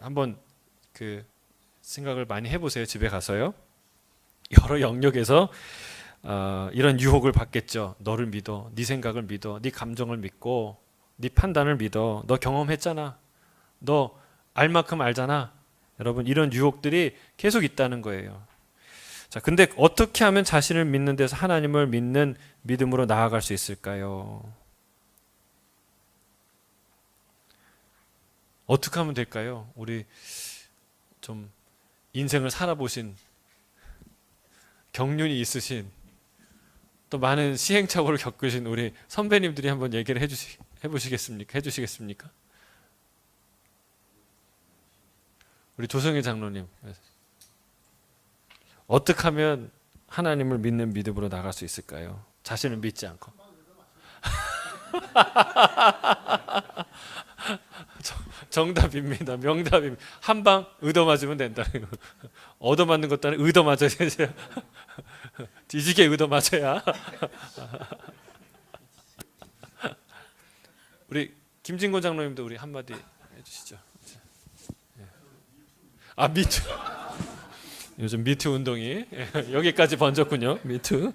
한번 그 생각을 많이 해보세요. 집에 가서요. 여러 영역에서 이런 유혹을 받겠죠. 너를 믿어, 네 생각을 믿어, 네 감정을 믿고, 네 판단을 믿어. 너 경험했잖아. 너 알 만큼 알잖아. 여러분, 이런 유혹들이 계속 있다는 거예요. 자, 근데 어떻게 하면 자신을 믿는 데서 하나님을 믿는 믿음으로 나아갈 수 있을까요? 어떻게 하면 될까요? 우리 좀 인생을 살아보신, 경륜이 있으신, 또 많은 시행착오를 겪으신 우리 선배님들이 한번 얘기를 해주시겠습니까? 우리 조성희 장로님, 어떻게 하면 하나님을 믿는 믿음으로 나갈 수 있을까요? 자신을 믿지 않고. 정답입니다. 명답입니다. 한 방 얻어맞으면 된다. 얻어맞는 것도 아니고 얻어맞아야 되죠. 뒤지게 얻어맞아야. 우리 김진곤 장로님도 우리 한마디 해주시죠. 아, 미투. 요즘 미투 운동이 여기까지 번졌군요. 미투.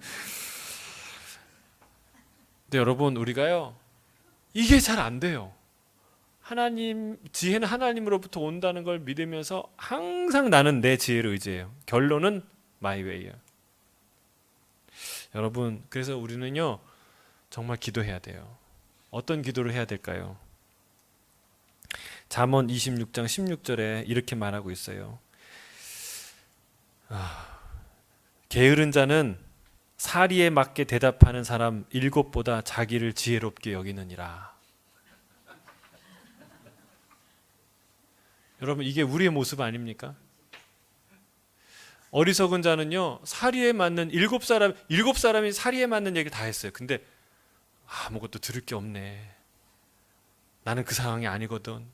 근데 여러분, 우리가요, 이게 잘 안 돼요. 하나님, 지혜는 하나님으로부터 온다는 걸 믿으면서 항상 나는 내 지혜를 의지해요. 결론은 my way예요. 여러분, 그래서 우리는요, 정말 기도해야 돼요. 어떤 기도를 해야 될까요? 잠언 26장 16절에 이렇게 말하고 있어요. 게으른 자는 사리에 맞게 대답하는 사람 7보다 자기를 지혜롭게 여기느니라. 여러분, 이게 우리의 모습 아닙니까? 어리석은 자는요, 사리에 맞는 7사람이 사리에 맞는 얘기를 다 했어요. 근데 아무것도 들을 게 없네. 나는 그 상황이 아니거든.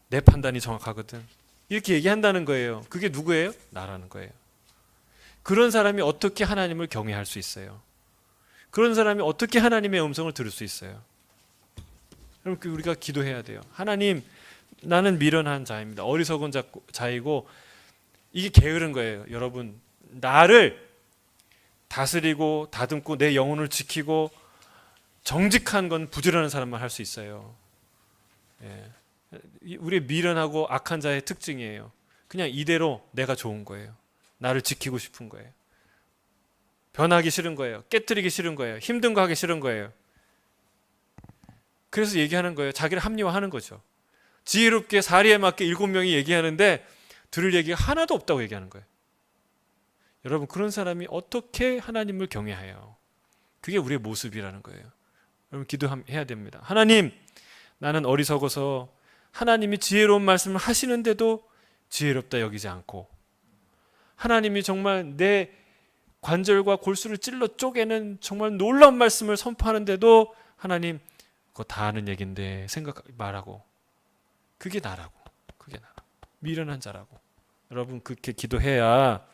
내 판단이 정확하거든. 이렇게 얘기한다는 거예요. 그게 누구예요? 나라는 거예요. 그런 사람이 어떻게 하나님을 경외할 수 있어요? 그런 사람이 어떻게 하나님의 음성을 들을 수 있어요? 여러분, 우리가 기도해야 돼요. 하나님, 나는 미련한 자입니다. 어리석은 자이고, 이게 게으른 거예요. 여러분, 나를 다스리고 다듬고 내 영혼을 지키고 정직한 건 부지런한 사람만 할 수 있어요. 예. 우리의 미련하고 악한 자의 특징이에요. 그냥 이대로 내가 좋은 거예요. 나를 지키고 싶은 거예요. 변하기 싫은 거예요. 깨뜨리기 싫은 거예요. 힘든 거 하기 싫은 거예요. 그래서 얘기하는 거예요. 자기를 합리화하는 거죠. 지혜롭게 사리에 맞게 7명이 얘기하는데 들을 얘기가 하나도 없다고 얘기하는 거예요. 여러분, 그런 사람이 어떻게 하나님을 경외해요? 그게 우리의 모습이라는 거예요. 여러분, 기도해야 됩니다. 하나님, 나는 어리석어서 하나님이 지혜로운 말씀을 하시는데도 지혜롭다 여기지 않고, 하나님이 정말 내 관절과 골수를 찔러 쪼개는 정말 놀라운 말씀을 선포하는데도 하나님, 그거 다 아는 얘긴데 말하고, 그게 나라고. 그게 나라고. 미련한 자라고. 여러분, 그렇게 기도해야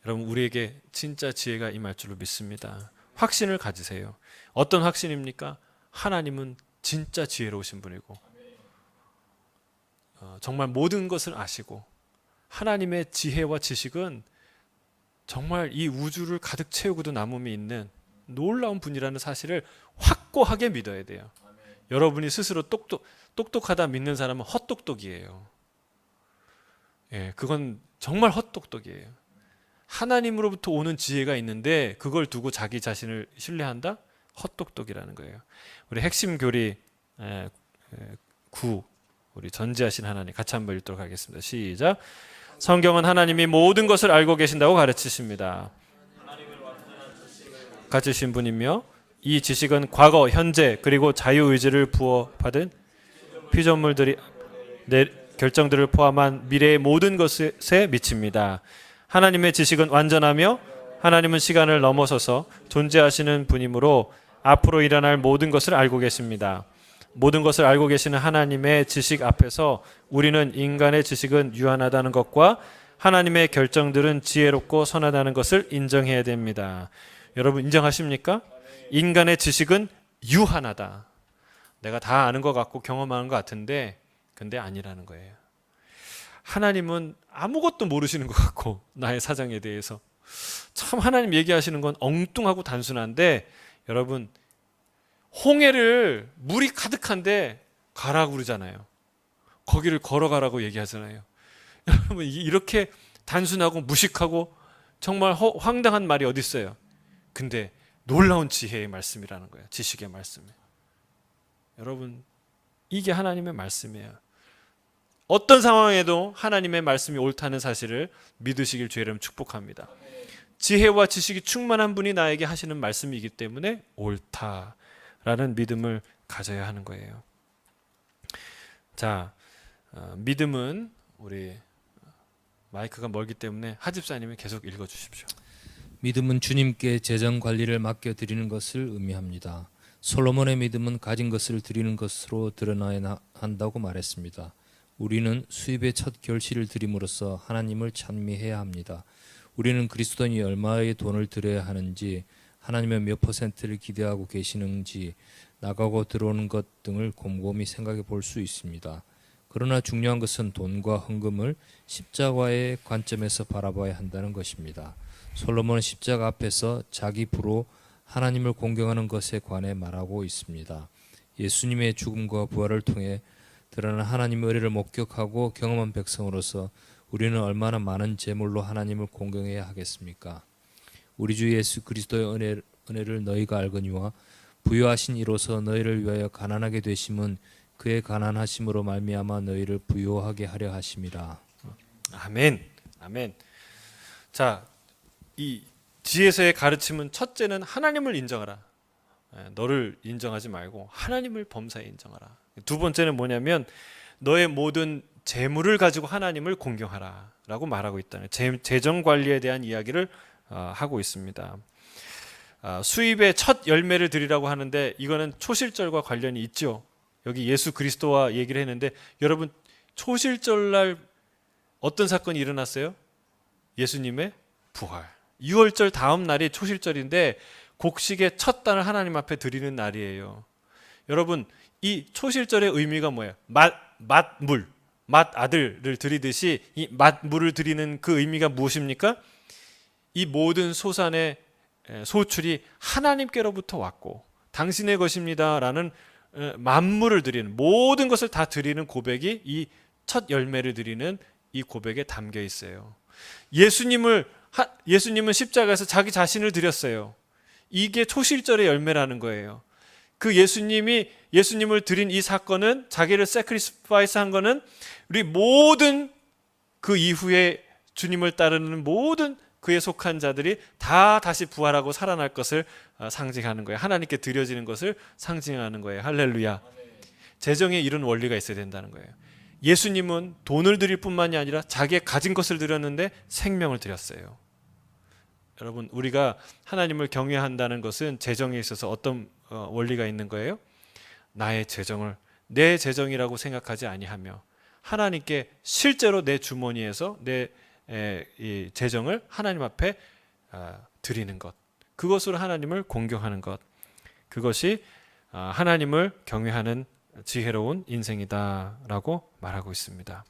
여러분, 우리에게 진짜 지혜가 임할 줄로 믿습니다. 확신을 가지세요. 어떤 확신입니까? 하나님은 진짜 지혜로우신 분이고, 정말 모든 것을 아시고, 하나님의 지혜와 지식은 정말 이 우주를 가득 채우고도 남음이 있는 놀라운 분이라는 사실을 확고하게 믿어야 돼요. 여러분이 스스로 똑똑하다 믿는 사람은 헛똑똑이에요. 예, 그건 정말 헛똑똑이에요. 하나님으로부터 오는 지혜가 있는데 그걸 두고 자기 자신을 신뢰한다? 헛똑똑이라는 거예요. 우리 핵심 교리 9, 우리 전지하신 하나님 같이 한번 읽도록 하겠습니다. 시작. 성경은 하나님이 모든 것을 알고 계신다고 가르치십니다. 가지신 분이며 이 지식은 과거, 현재, 그리고 자유의지를 부어받은 피조물들이 내 결정들을 포함한 미래의 모든 것에 미칩니다. 하나님의 지식은 완전하며 하나님은 시간을 넘어서서 존재하시는 분이므로 앞으로 일어날 모든 것을 알고 계십니다. 모든 것을 알고 계시는 하나님의 지식 앞에서 우리는 인간의 지식은 유한하다는 것과 하나님의 결정들은 지혜롭고 선하다는 것을 인정해야 됩니다. 여러분, 인정하십니까? 인간의 지식은 유한하다. 내가 다 아는 것 같고 경험하는 것 같은데 근데 아니라는 거예요. 하나님은 아무것도 모르시는 것 같고, 나의 사정에 대해서 참 하나님 얘기하시는 건 엉뚱하고 단순한데 여러분 홍해를 물이 가득한데 가라고 그러잖아요. 거기를 걸어가라고 얘기하잖아요. 여러분 이렇게 단순하고 무식하고 정말 황당한 말이 어디 있어요? 근데 놀라운 지혜의 말씀이라는 거예요. 지식의 말씀. 여러분 이게 하나님의 말씀이에요. 어떤 상황에도 하나님의 말씀이 옳다는 사실을 믿으시길 주의 이름 축복합니다. 지혜와 지식이 충만한 분이 나에게 하시는 말씀이기 때문에 옳다라는 믿음을 가져야 하는 거예요. 자, 믿음은 우리 마이크가 멀기 때문에 하집사님이 계속 읽어주십시오. 믿음은 주님께 재정 관리를 맡겨드리는 것을 의미합니다. 솔로몬의 믿음은 가진 것을 드리는 것으로 드러나야 한다고 말했습니다. 우리는 수입의 첫 결실을 드림으로써 하나님을 찬미해야 합니다. 우리는 그리스도인이 얼마의 돈을 드려야 하는지, 하나님의 몇 퍼센트를 기대하고 계시는지, 나가고 들어오는 것 등을 곰곰이 생각해 볼 수 있습니다. 그러나 중요한 것은 돈과 헌금을 십자가의 관점에서 바라봐야 한다는 것입니다. 솔로몬은 십자가 앞에서 자기 부로 하나님을 공경하는 것에 관해 말하고 있습니다. 예수님의 죽음과 부활을 통해 드러난 하나님의 의를 목격하고 경험한 백성으로서 우리는 얼마나 많은 제물로 하나님을 공경해야 하겠습니까? 우리 주 예수 그리스도의 은혜를 너희가 알거니와 부요하신 이로서 너희를 위하여 가난하게 되심은 그의 가난하심으로 말미암아 너희를 부요하게 하려 하심이라. 아멘. 아멘. 자, 이 지혜서의 가르침은 첫째는 하나님을 인정하라. 너를 인정하지 말고 하나님을 범사에 인정하라. 두 번째는 뭐냐면 너의 모든 재물을 가지고 하나님을 공경하라 라고 말하고 있다는 재정 관리에 대한 이야기를 하고 있습니다. 수입의 첫 열매를 드리라고 하는데 이거는 초실절과 관련이 있죠. 여기 예수 그리스도와 얘기를 했는데 여러분 초실절날 어떤 사건이 일어났어요? 예수님의 부활. 6월절 다음 날이 초실절인데 곡식의 첫 단을 하나님 앞에 드리는 날이에요. 여러분 이 초실절의 의미가 뭐예요? 맛물, 맛아들을 드리듯이 이 맛물을 드리는 그 의미가 무엇입니까? 이 모든 소산의 소출이 하나님께로부터 왔고 당신의 것입니다라는 만물을 드리는 모든 것을 다 드리는 고백이 이 첫 열매를 드리는 이 고백에 담겨 있어요. 예수님은 십자가에서 자기 자신을 드렸어요. 이게 초실절의 열매라는 거예요. 그 예수님을 드린 이 사건은 자기를 세크리파이스 한 거는 우리 모든 그 이후에 주님을 따르는 모든 그에 속한 자들이 다 다시 부활하고 살아날 것을 상징하는 거예요. 하나님께 드려지는 것을 상징하는 거예요. 할렐루야. 재정에 이런 원리가 있어야 된다는 거예요. 예수님은 돈을 드릴 뿐만이 아니라 자기의 가진 것을 드렸는데 생명을 드렸어요. 여러분 우리가 하나님을 경외한다는 것은 재정에 있어서 어떤 원리가 있는 거예요? 나의 재정을 내 재정이라고 생각하지 아니하며 하나님께 실제로 내 주머니에서 내 이 재정을 하나님 앞에 드리는 것, 그것으로 하나님을 공경하는 것, 그것이 하나님을 경외하는 지혜로운 인생이다라고 말하고 있습니다.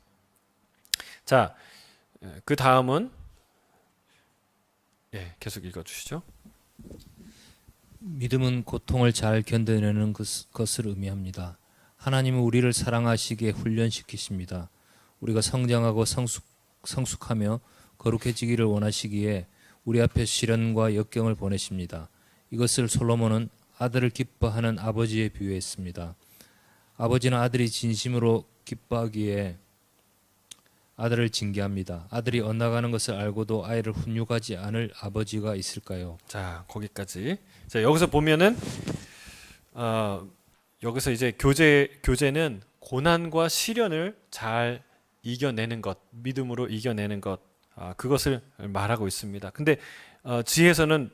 자, 그 다음은 계속 읽어주시죠. 믿음은 고통을 잘 견뎌내는 것을 의미합니다. 하나님은 우리를 사랑하시기에 훈련시키십니다. 우리가 성장하고 성숙하며 거룩해지기를 원하시기에 우리 앞에 시련과 역경을 보내십니다. 이것을 솔로몬은 아들을 기뻐하는 아버지에 비유했습니다. 아버지는 아들이 진심으로 기뻐하기에 아들을 징계합니다. 아들이 엇나가는 것을 알고도 아이를 훈육하지 않을 아버지가 있을까요? 자, 거기까지. 자, 여기서 보면은 여기서 이제 교제는 고난과 시련을 잘 이겨내는 것, 믿음으로 이겨내는 것, 그것을 말하고 있습니다. 근데 지혜서는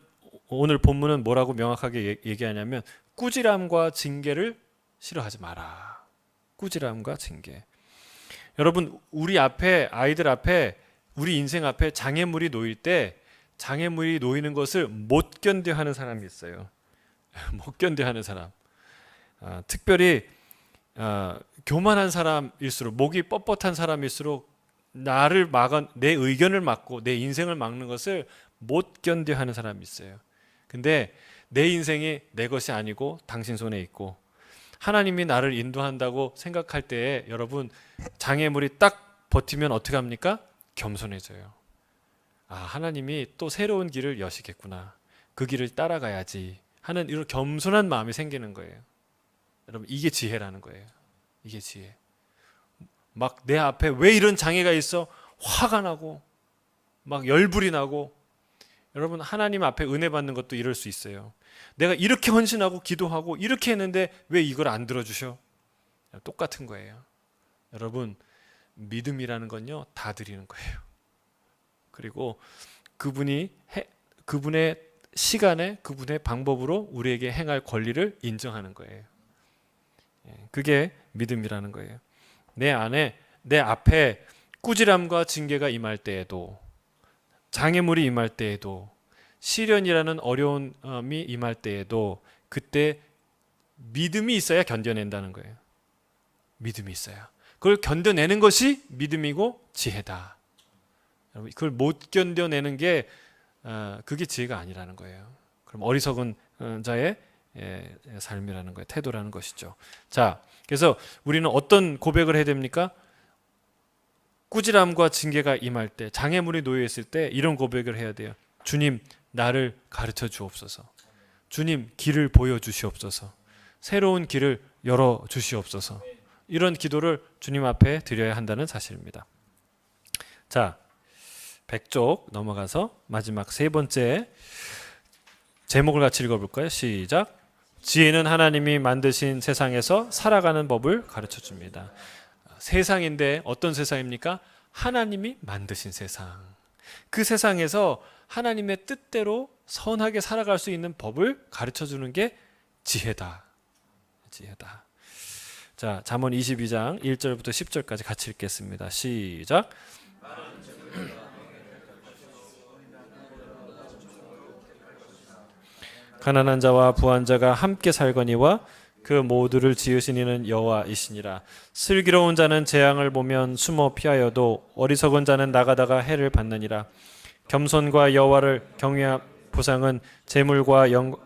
오늘 본문은 뭐라고 명확하게 얘기하냐면 꾸지람과 징계를 싫어하지 마라. 꾸지람과 징계. 여러분 우리 앞에 아이들 앞에 우리 인생 앞에 장애물이 놓일 때 장애물이 놓이는 것을 못 견뎌하는 사람이 있어요. 못 견뎌하는 사람. 특별히 교만한 사람일수록 목이 뻣뻣한 사람일수록 나를 막은 내 의견을 막고 내 인생을 막는 것을 못 견뎌하는 사람이 있어요. 근데 내 인생이 내 것이 아니고 당신 손에 있고 하나님이 나를 인도한다고 생각할 때에 여러분 장애물이 딱 버티면 어떻게 합니까? 겸손해져요. 아, 하나님이 또 새로운 길을 여시겠구나. 그 길을 따라가야지 하는 이런 겸손한 마음이 생기는 거예요. 여러분 이게 지혜라는 거예요. 이게 지혜. 막 내 앞에 왜 이런 장애가 있어? 화가 나고 막 열불이 나고. 여러분 하나님 앞에 은혜 받는 것도 이럴 수 있어요. 내가 이렇게 헌신하고 기도하고 이렇게 했는데 왜 이걸 안 들어주셔? 똑같은 거예요. 여러분 믿음이라는 건요 다 드리는 거예요. 그리고 그분의 시간에 그분의 방법으로 우리에게 행할 권리를 인정하는 거예요. 그게 믿음이라는 거예요. 내 앞에 꾸지람과 징계가 임할 때에도 장애물이 임할 때에도 시련이라는 어려움이 임할 때에도 그때 믿음이 있어야 견뎌낸다는 거예요. 믿음이 있어야. 그걸 견뎌내는 것이 믿음이고 지혜다. 여러분 그걸 못 견뎌내는 게 그게 지혜가 아니라는 거예요. 그럼 어리석은 자의 삶이라는 거예요. 태도라는 것이죠. 자, 그래서 우리는 어떤 고백을 해야 됩니까? 꾸지람과 징계가 임할 때, 장애물이 놓여 있을 때 이런 고백을 해야 돼요. 주님, 나를 가르쳐 주옵소서. 주님, 길을 보여 주시옵소서. 새로운 길을 열어 주시옵소서. 이런 기도를 주님 앞에 드려야 한다는 사실입니다. 자, 100쪽 넘어가서 마지막 세 번째 제목을 같이 읽어볼까요? 시작. 지혜는 하나님이 만드신 세상에서 살아가는 법을 가르쳐 줍니다. 세상인데 어떤 세상입니까? 하나님이 만드신 세상. 그 세상에서 하나님의 뜻대로 선하게 살아갈 수 있는 법을 가르쳐 주는 게 지혜다. 지혜다. 자, 잠언 22장 1절부터 10절까지 같이 읽겠습니다. 시작. 가난한 자와 부한 자가 함께 살거니와 그 모두를 지으신 이는 여호와이시니라. 슬기로운 자는 재앙을 보면 숨어 피하여도 어리석은 자는 나가다가 해를 받느니라. 겸손과 여호와를 경외한 보상은 재물과 영광.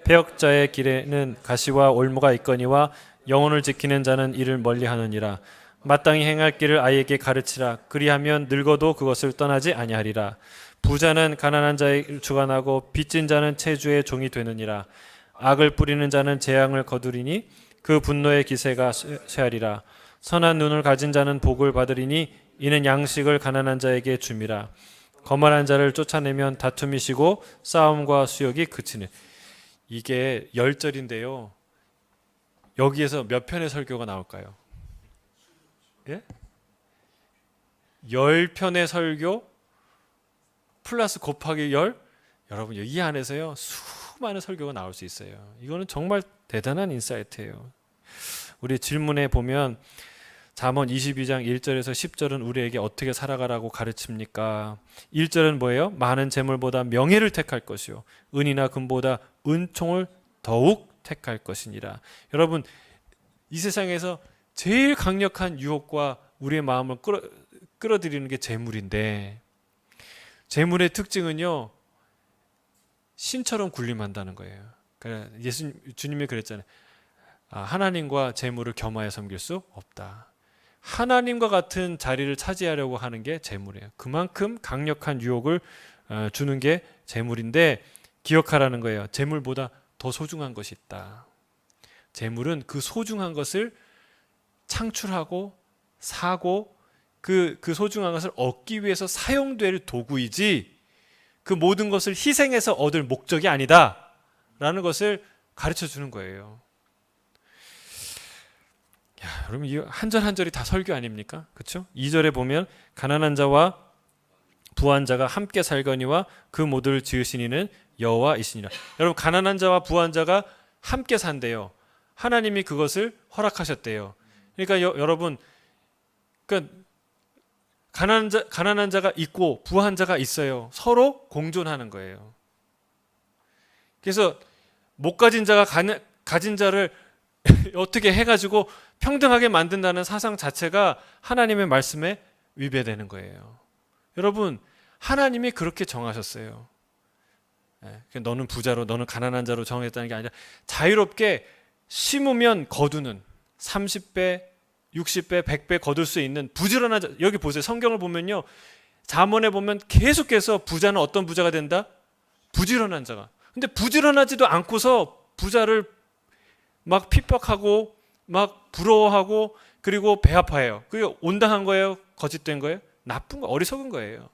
패역자의 길에는 가시와 올무가 있거니와 영혼을 지키는 자는 이를 멀리하느니라. 마땅히 행할 길을 아이에게 가르치라. 그리하면 늙어도 그것을 떠나지 아니하리라. 부자는 가난한 자의 주관하고 빚진 자는 채주의 종이 되느니라. 악을 뿌리는 자는 재앙을 거두리니 그 분노의 기세가 쇠하리라. 선한 눈을 가진 자는 복을 받으리니 이는 양식을 가난한 자에게 줌이라. 거만한 자를 쫓아내면 다툼이 쉬고 싸움과 수욕이 그치는. 이게 10절인데요. 여기에서 몇 편의 설교가 나올까요? 예? 10편의 설교 플러스 곱하기 10. 여러분 이 안에서요 수많은 설교가 나올 수 있어요. 이거는 정말 대단한 인사이트예요. 우리 질문에 보면 잠언 22장 1절에서 10절은 우리에게 어떻게 살아가라고 가르칩니까? 1절은 뭐예요? 많은 재물보다 명예를 택할 것이요 은이나 금보다 은총을 더욱 택할 것이니라. 여러분 이 세상에서 제일 강력한 유혹과 우리의 마음을 끌어들이는 게 재물인데, 재물의 특징은요 신처럼 군림한다는 거예요. 그러니까 주님이 그랬잖아요. 하나님과 재물을 겸하여 섬길 수 없다. 하나님과 같은 자리를 차지하려고 하는 게 재물이에요. 그만큼 강력한 유혹을 주는 게 재물인데 기억하라는 거예요. 재물보다 더 소중한 것이 있다. 재물은 그 소중한 것을 창출하고 사고 그 소중한 것을 얻기 위해서 사용될 도구이지 그 모든 것을 희생해서 얻을 목적이 아니다 라는 것을 가르쳐 주는 거예요. 야, 여러분 이 한 절 한 절이 다 설교 아닙니까? 그렇죠? 2절에 보면 가난한 자와 부한 자가 함께 살거니와 그 모두를 지으신 이는 여호와이시니라. 여러분 가난한 자와 부한 자가 함께 산대요. 하나님이 그것을 허락하셨대요. 그러니까 여러분 그러니까 가난한 자가 있고 부한 자가 있어요. 서로 공존하는 거예요. 그래서 못 가진 자가 가진 자를 어떻게 해가지고 평등하게 만든다는 사상 자체가 하나님의 말씀에 위배되는 거예요. 여러분 하나님이 그렇게 정하셨어요. 너는 부자로, 너는 가난한 자로 정했다는 게 아니라 자유롭게 심으면 거두는 30배, 60배, 100배 거둘 수 있는 부지런한 자. 여기 보세요. 성경을 보면요. 잠언에 보면 계속해서 부자는 어떤 부자가 된다? 부지런한 자가. 근데 부지런하지도 않고서 부자를 막 핍박하고 막 부러워하고 그리고 배아파해요. 그게 온당한 거예요? 거짓된 거예요? 나쁜 거, 어리석은 거예요.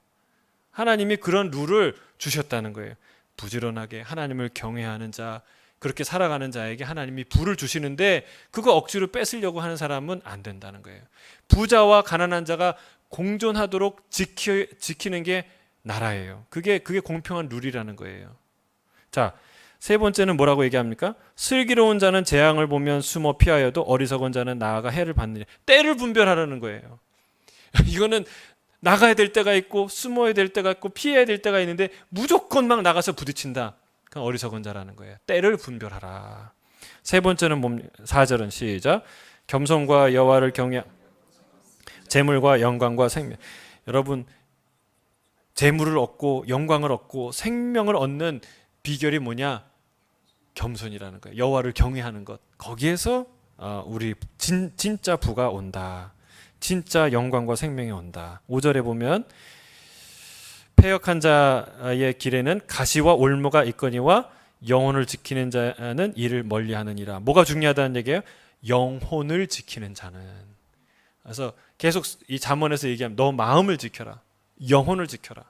하나님이 그런 룰을 주셨다는 거예요. 부지런하게 하나님을 경외하는 자, 그렇게 살아가는 자에게 하나님이 부를 주시는데 그거 억지로 뺏으려고 하는 사람은 안 된다는 거예요. 부자와 가난한 자가 공존하도록 지키는 게 나라예요. 그게 공평한 룰이라는 거예요. 자, 세 번째는 뭐라고 얘기합니까? 슬기로운 자는 재앙을 보면 숨어 피하여도 어리석은 자는 나아가 해를 받느냐. 때를 분별하라는 거예요. 이거는 나가야 될 때가 있고 숨어야 될 때가 있고 피해야 될 때가 있는데 무조건 막 나가서 부딪힌다. 그건 어리석은 자라는 거예요. 때를 분별하라. 세 번째는 4절은 시작. 겸손과 여호와를 경외 재물과 영광과 생명. 여러분, 재물을 얻고 영광을 얻고 생명을 얻는 비결이 뭐냐? 겸손이라는 거예요. 여호와를 경외하는 것. 거기에서 우리 진짜 부가 온다. 진짜 영광과 생명이 온다. 5절에 보면 패역한 자의 길에는 가시와 올무가 있거니와 영혼을 지키는 자는 이를 멀리하느니라. 뭐가 중요하다는 얘기예요? 영혼을 지키는 자는. 그래서 계속 이 잠언에서 얘기하면 너 마음을 지켜라. 영혼을 지켜라.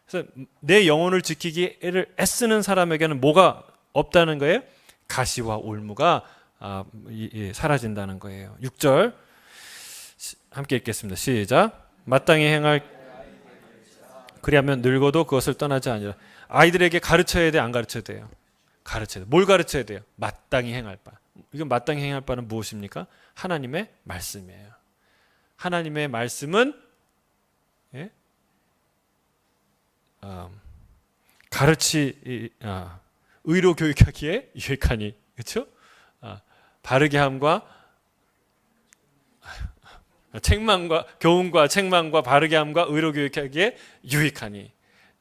그래서 내 영혼을 지키기를 애쓰는 사람에게는 뭐가 없다는 거예요? 가시와 올무가 사라진다는 거예요. 6절 함께 읽겠습니다. 시작. 마땅히 행할 그리하면 늙어도 그것을 떠나지 아니라. 아이들에게 가르쳐야 돼, 안 가르쳐야 돼요? 가르쳐야 돼. 뭘 가르쳐야 돼요? 마땅히 행할 바. 이건 마땅히 행할 바는 무엇입니까? 하나님의 말씀이에요. 하나님의 말씀은 의로 교육하기에 유익하니, 그렇죠? 바르게 함과 교훈과 책망과 바르게 함과 의로 교육하기에 유익하니.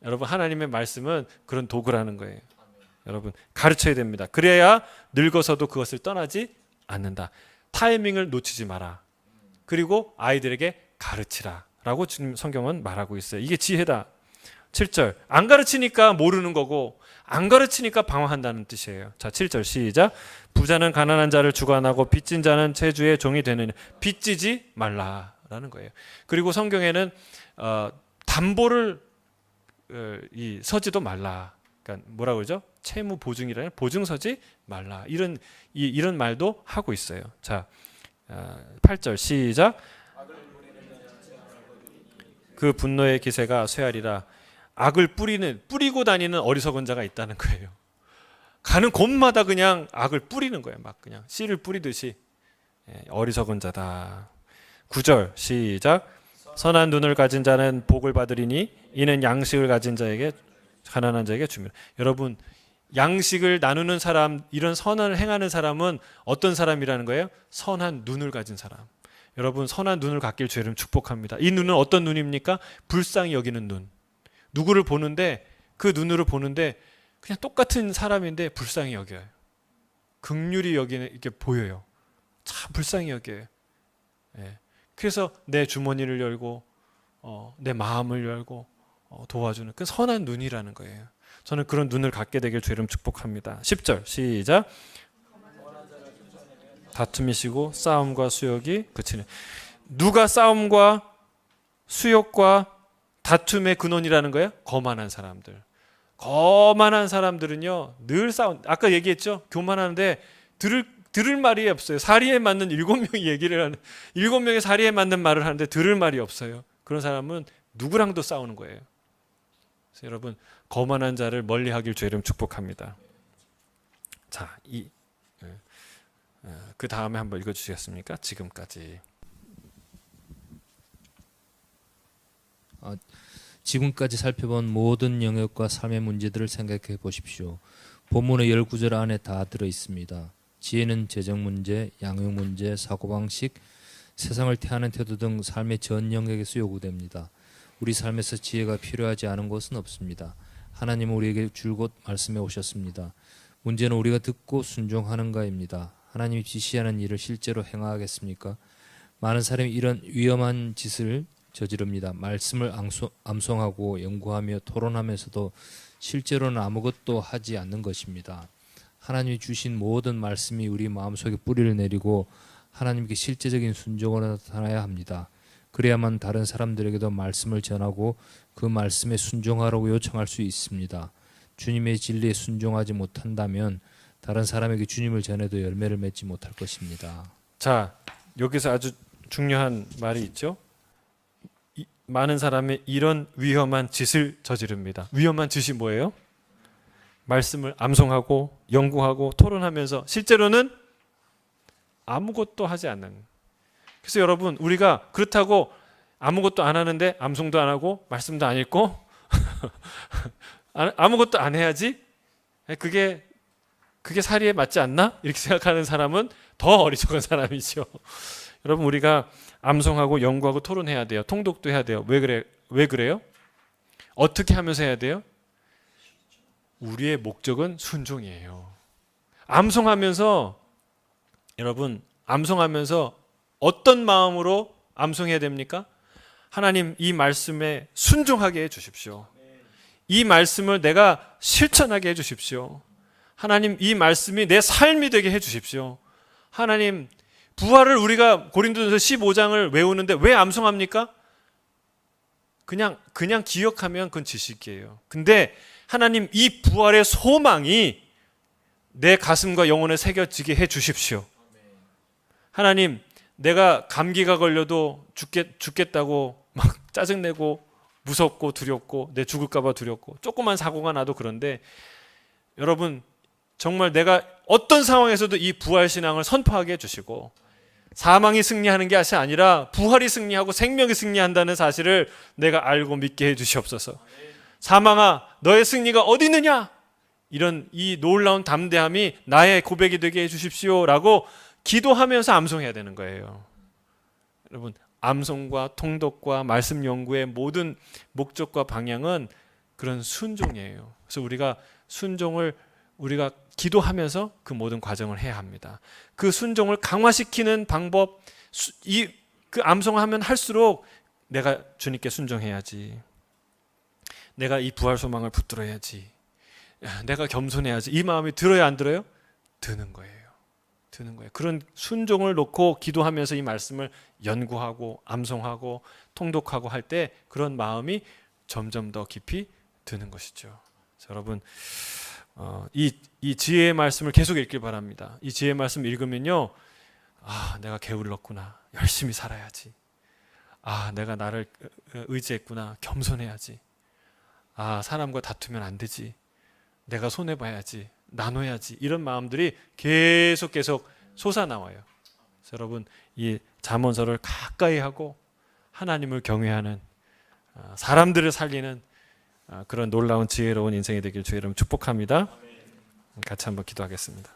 여러분, 하나님의 말씀은 그런 도구라는 거예요. 여러분, 가르쳐야 됩니다. 그래야 늙어서도 그것을 떠나지 않는다. 타이밍을 놓치지 마라. 그리고 아이들에게 가르치라 라고 지금 성경은 말하고 있어요. 이게 지혜다. 7절. 안 가르치니까 모르는 거고 안 가르치니까 방황한다는 뜻이에요. 자, 7절 시작. 부자는 가난한 자를 주관하고 빚진 자는 채주의 종이 되느냐. 빚지지 말라라는 거예요. 그리고 성경에는 담보를 서지도 말라. 그러니까 뭐라고 그러죠? 채무 보증이라는 보증 서지 말라. 이런 말도 하고 있어요. 자, 8절 시작. 그 분노의 기세가 쇠하리라. 악을 뿌리고 다니는 어리석은 자가 있다는 거예요. 가는 곳마다 그냥 악을 뿌리는 거예요. 막 그냥 씨를 뿌리듯이. 어리석은 자다. 9절 시작. 선한 눈을 가진 자는 복을 받으리니 이는 양식을 가진 자에게 가난한 자에게 줍니다. 여러분, 양식을 나누는 사람, 이런 선을 행하는 사람은 어떤 사람이라는 거예요? 선한 눈을 가진 사람. 여러분, 선한 눈을 갖길 주님 축복합니다. 이 눈은 어떤 눈입니까? 불쌍히 여기는 눈. 누구를 보는데 그 눈으로 보는데 그냥 똑같은 사람인데 불쌍히 여겨요. 긍휼히 여기는 이렇게 보여요. 참 불쌍히 여겨요. 그래서 내 주머니를 열고 내 마음을 열고 도와주는 그 선한 눈이라는 거예요. 저는 그런 눈을 갖게 되길 주님 축복합니다. 10절 시작. 다툼이시고 싸움과 수욕이 그치네. 누가 싸움과 수욕과 다툼의 근원이라는 거예요? 거만한 사람들. 거만한 사람들은요 늘 싸움. 아까 얘기했죠? 교만하는데 들을 말이 없어요. 사리에 맞는 7명이 얘기를 하는 7명의 사리에 맞는 말을 하는데 들을 말이 없어요. 그런 사람은 누구랑도 싸우는 거예요. 그래서 여러분, 거만한 자를 멀리하길 주의 이름 축복합니다. 자, 그 다음에 한번 읽어주시겠습니까? 지금까지. 지금까지 살펴본 모든 영역과 삶의 문제들을 생각해 보십시오. 본문의 19절 안에 다 들어 있습니다. 지혜는 재정 문제, 양육 문제, 사고방식, 세상을 대하는 태도 등 삶의 전 영역에서 요구됩니다. 우리 삶에서 지혜가 필요하지 않은 것은 없습니다. 하나님은 우리에게 줄곧 말씀해 오셨습니다. 문제는 우리가 듣고 순종하는가입니다. 하나님이 지시하는 일을 실제로 행하겠습니까? 많은 사람이 이런 위험한 짓을 저지릅니다. 말씀을 암송하고 연구하며 토론하면서도 실제로는 아무것도 하지 않는 것입니다. 하나님이 주신 모든 말씀이 우리 마음속에 뿌리를 내리고 하나님께 실제적인 순종으로 나타나야 합니다. 그래야만 다른 사람들에게도 말씀을 전하고 그 말씀에 순종하라고 요청할 수 있습니다. 주님의 진리에 순종하지 못한다면 다른 사람에게 주님을 전해도 열매를 맺지 못할 것입니다. 자, 여기서 아주 중요한 말이 있죠. 많은 사람이 이런 위험한 짓을 저지릅니다. 위험한 짓이 뭐예요? 말씀을 암송하고 연구하고 토론하면서 실제로는 아무것도 하지 않는. 그래서 여러분, 우리가 그렇다고 아무것도 안 하는데 암송도 안 하고 말씀도 안 읽고 아무것도 안 해야지? 그게 사리에 맞지 않나? 이렇게 생각하는 사람은 더 어리석은 사람이죠. 여러분, 우리가 암송하고 연구하고 토론해야 돼요. 통독도 해야 돼요. 왜 그래요? 어떻게 하면서 해야 돼요? 우리의 목적은 순종이에요. 암송하면서 여러분, 암송하면서 어떤 마음으로 암송해야 됩니까? 하나님, 이 말씀에 순종하게 해 주십시오. 이 말씀을 내가 실천하게 해 주십시오. 하나님, 이 말씀이 내 삶이 되게 해 주십시오. 하나님, 부활을 우리가 고린도전서 15장을 외우는데 왜 암송합니까? 그냥 기억하면 그건 지식이에요. 근데 하나님, 이 부활의 소망이 내 가슴과 영혼에 새겨지게 해 주십시오. 하나님, 내가 감기가 걸려도 죽겠다고 막 짜증내고 무섭고 두렵고 내 죽을까 봐 두렵고 조그만 사고가 나도 그런데 여러분, 정말 내가 어떤 상황에서도 이 부활 신앙을 선포하게 해주시고 사망이 승리하는 게 아니라 부활이 승리하고 생명이 승리한다는 사실을 내가 알고 믿게 해주시옵소서. 사망아, 너의 승리가 어디 있느냐? 이런 이 놀라운 담대함이 나의 고백이 되게 해주십시오라고 기도하면서 암송해야 되는 거예요. 여러분, 암송과 통독과 말씀 연구의 모든 목적과 방향은 그런 순종이에요. 그래서 우리가 순종을 우리가 기도하면서 그 모든 과정을 해야 합니다. 그 순종을 강화시키는 방법, 그 암송하면 할수록 내가 주님께 순종해야지. 내가 이 부활 소망을 붙들어야지. 내가 겸손해야지. 이 마음이 들어야 안 들어요? 드는 거예요. 드는 거예요. 그런 순종을 놓고 기도하면서 이 말씀을 연구하고 암송하고 통독하고 할 때 그런 마음이 점점 더 깊이 드는 것이죠. 여러분, 이 지혜의 말씀을 계속 읽길 바랍니다. 이 지혜의 말씀 읽으면요, 내가 게을렀구나, 열심히 살아야지. 내가 나를 의지했구나, 겸손해야지. 사람과 다투면 안 되지. 내가 손해봐야지, 나눠야지. 이런 마음들이 계속 솟아나와요. 그래서 여러분, 이 잠언서를 가까이 하고 하나님을 경외하는, 사람들을 살리는 그런 놀라운 지혜로운 인생이 되길 주의 이름 축복합니다. 같이 한번 기도하겠습니다.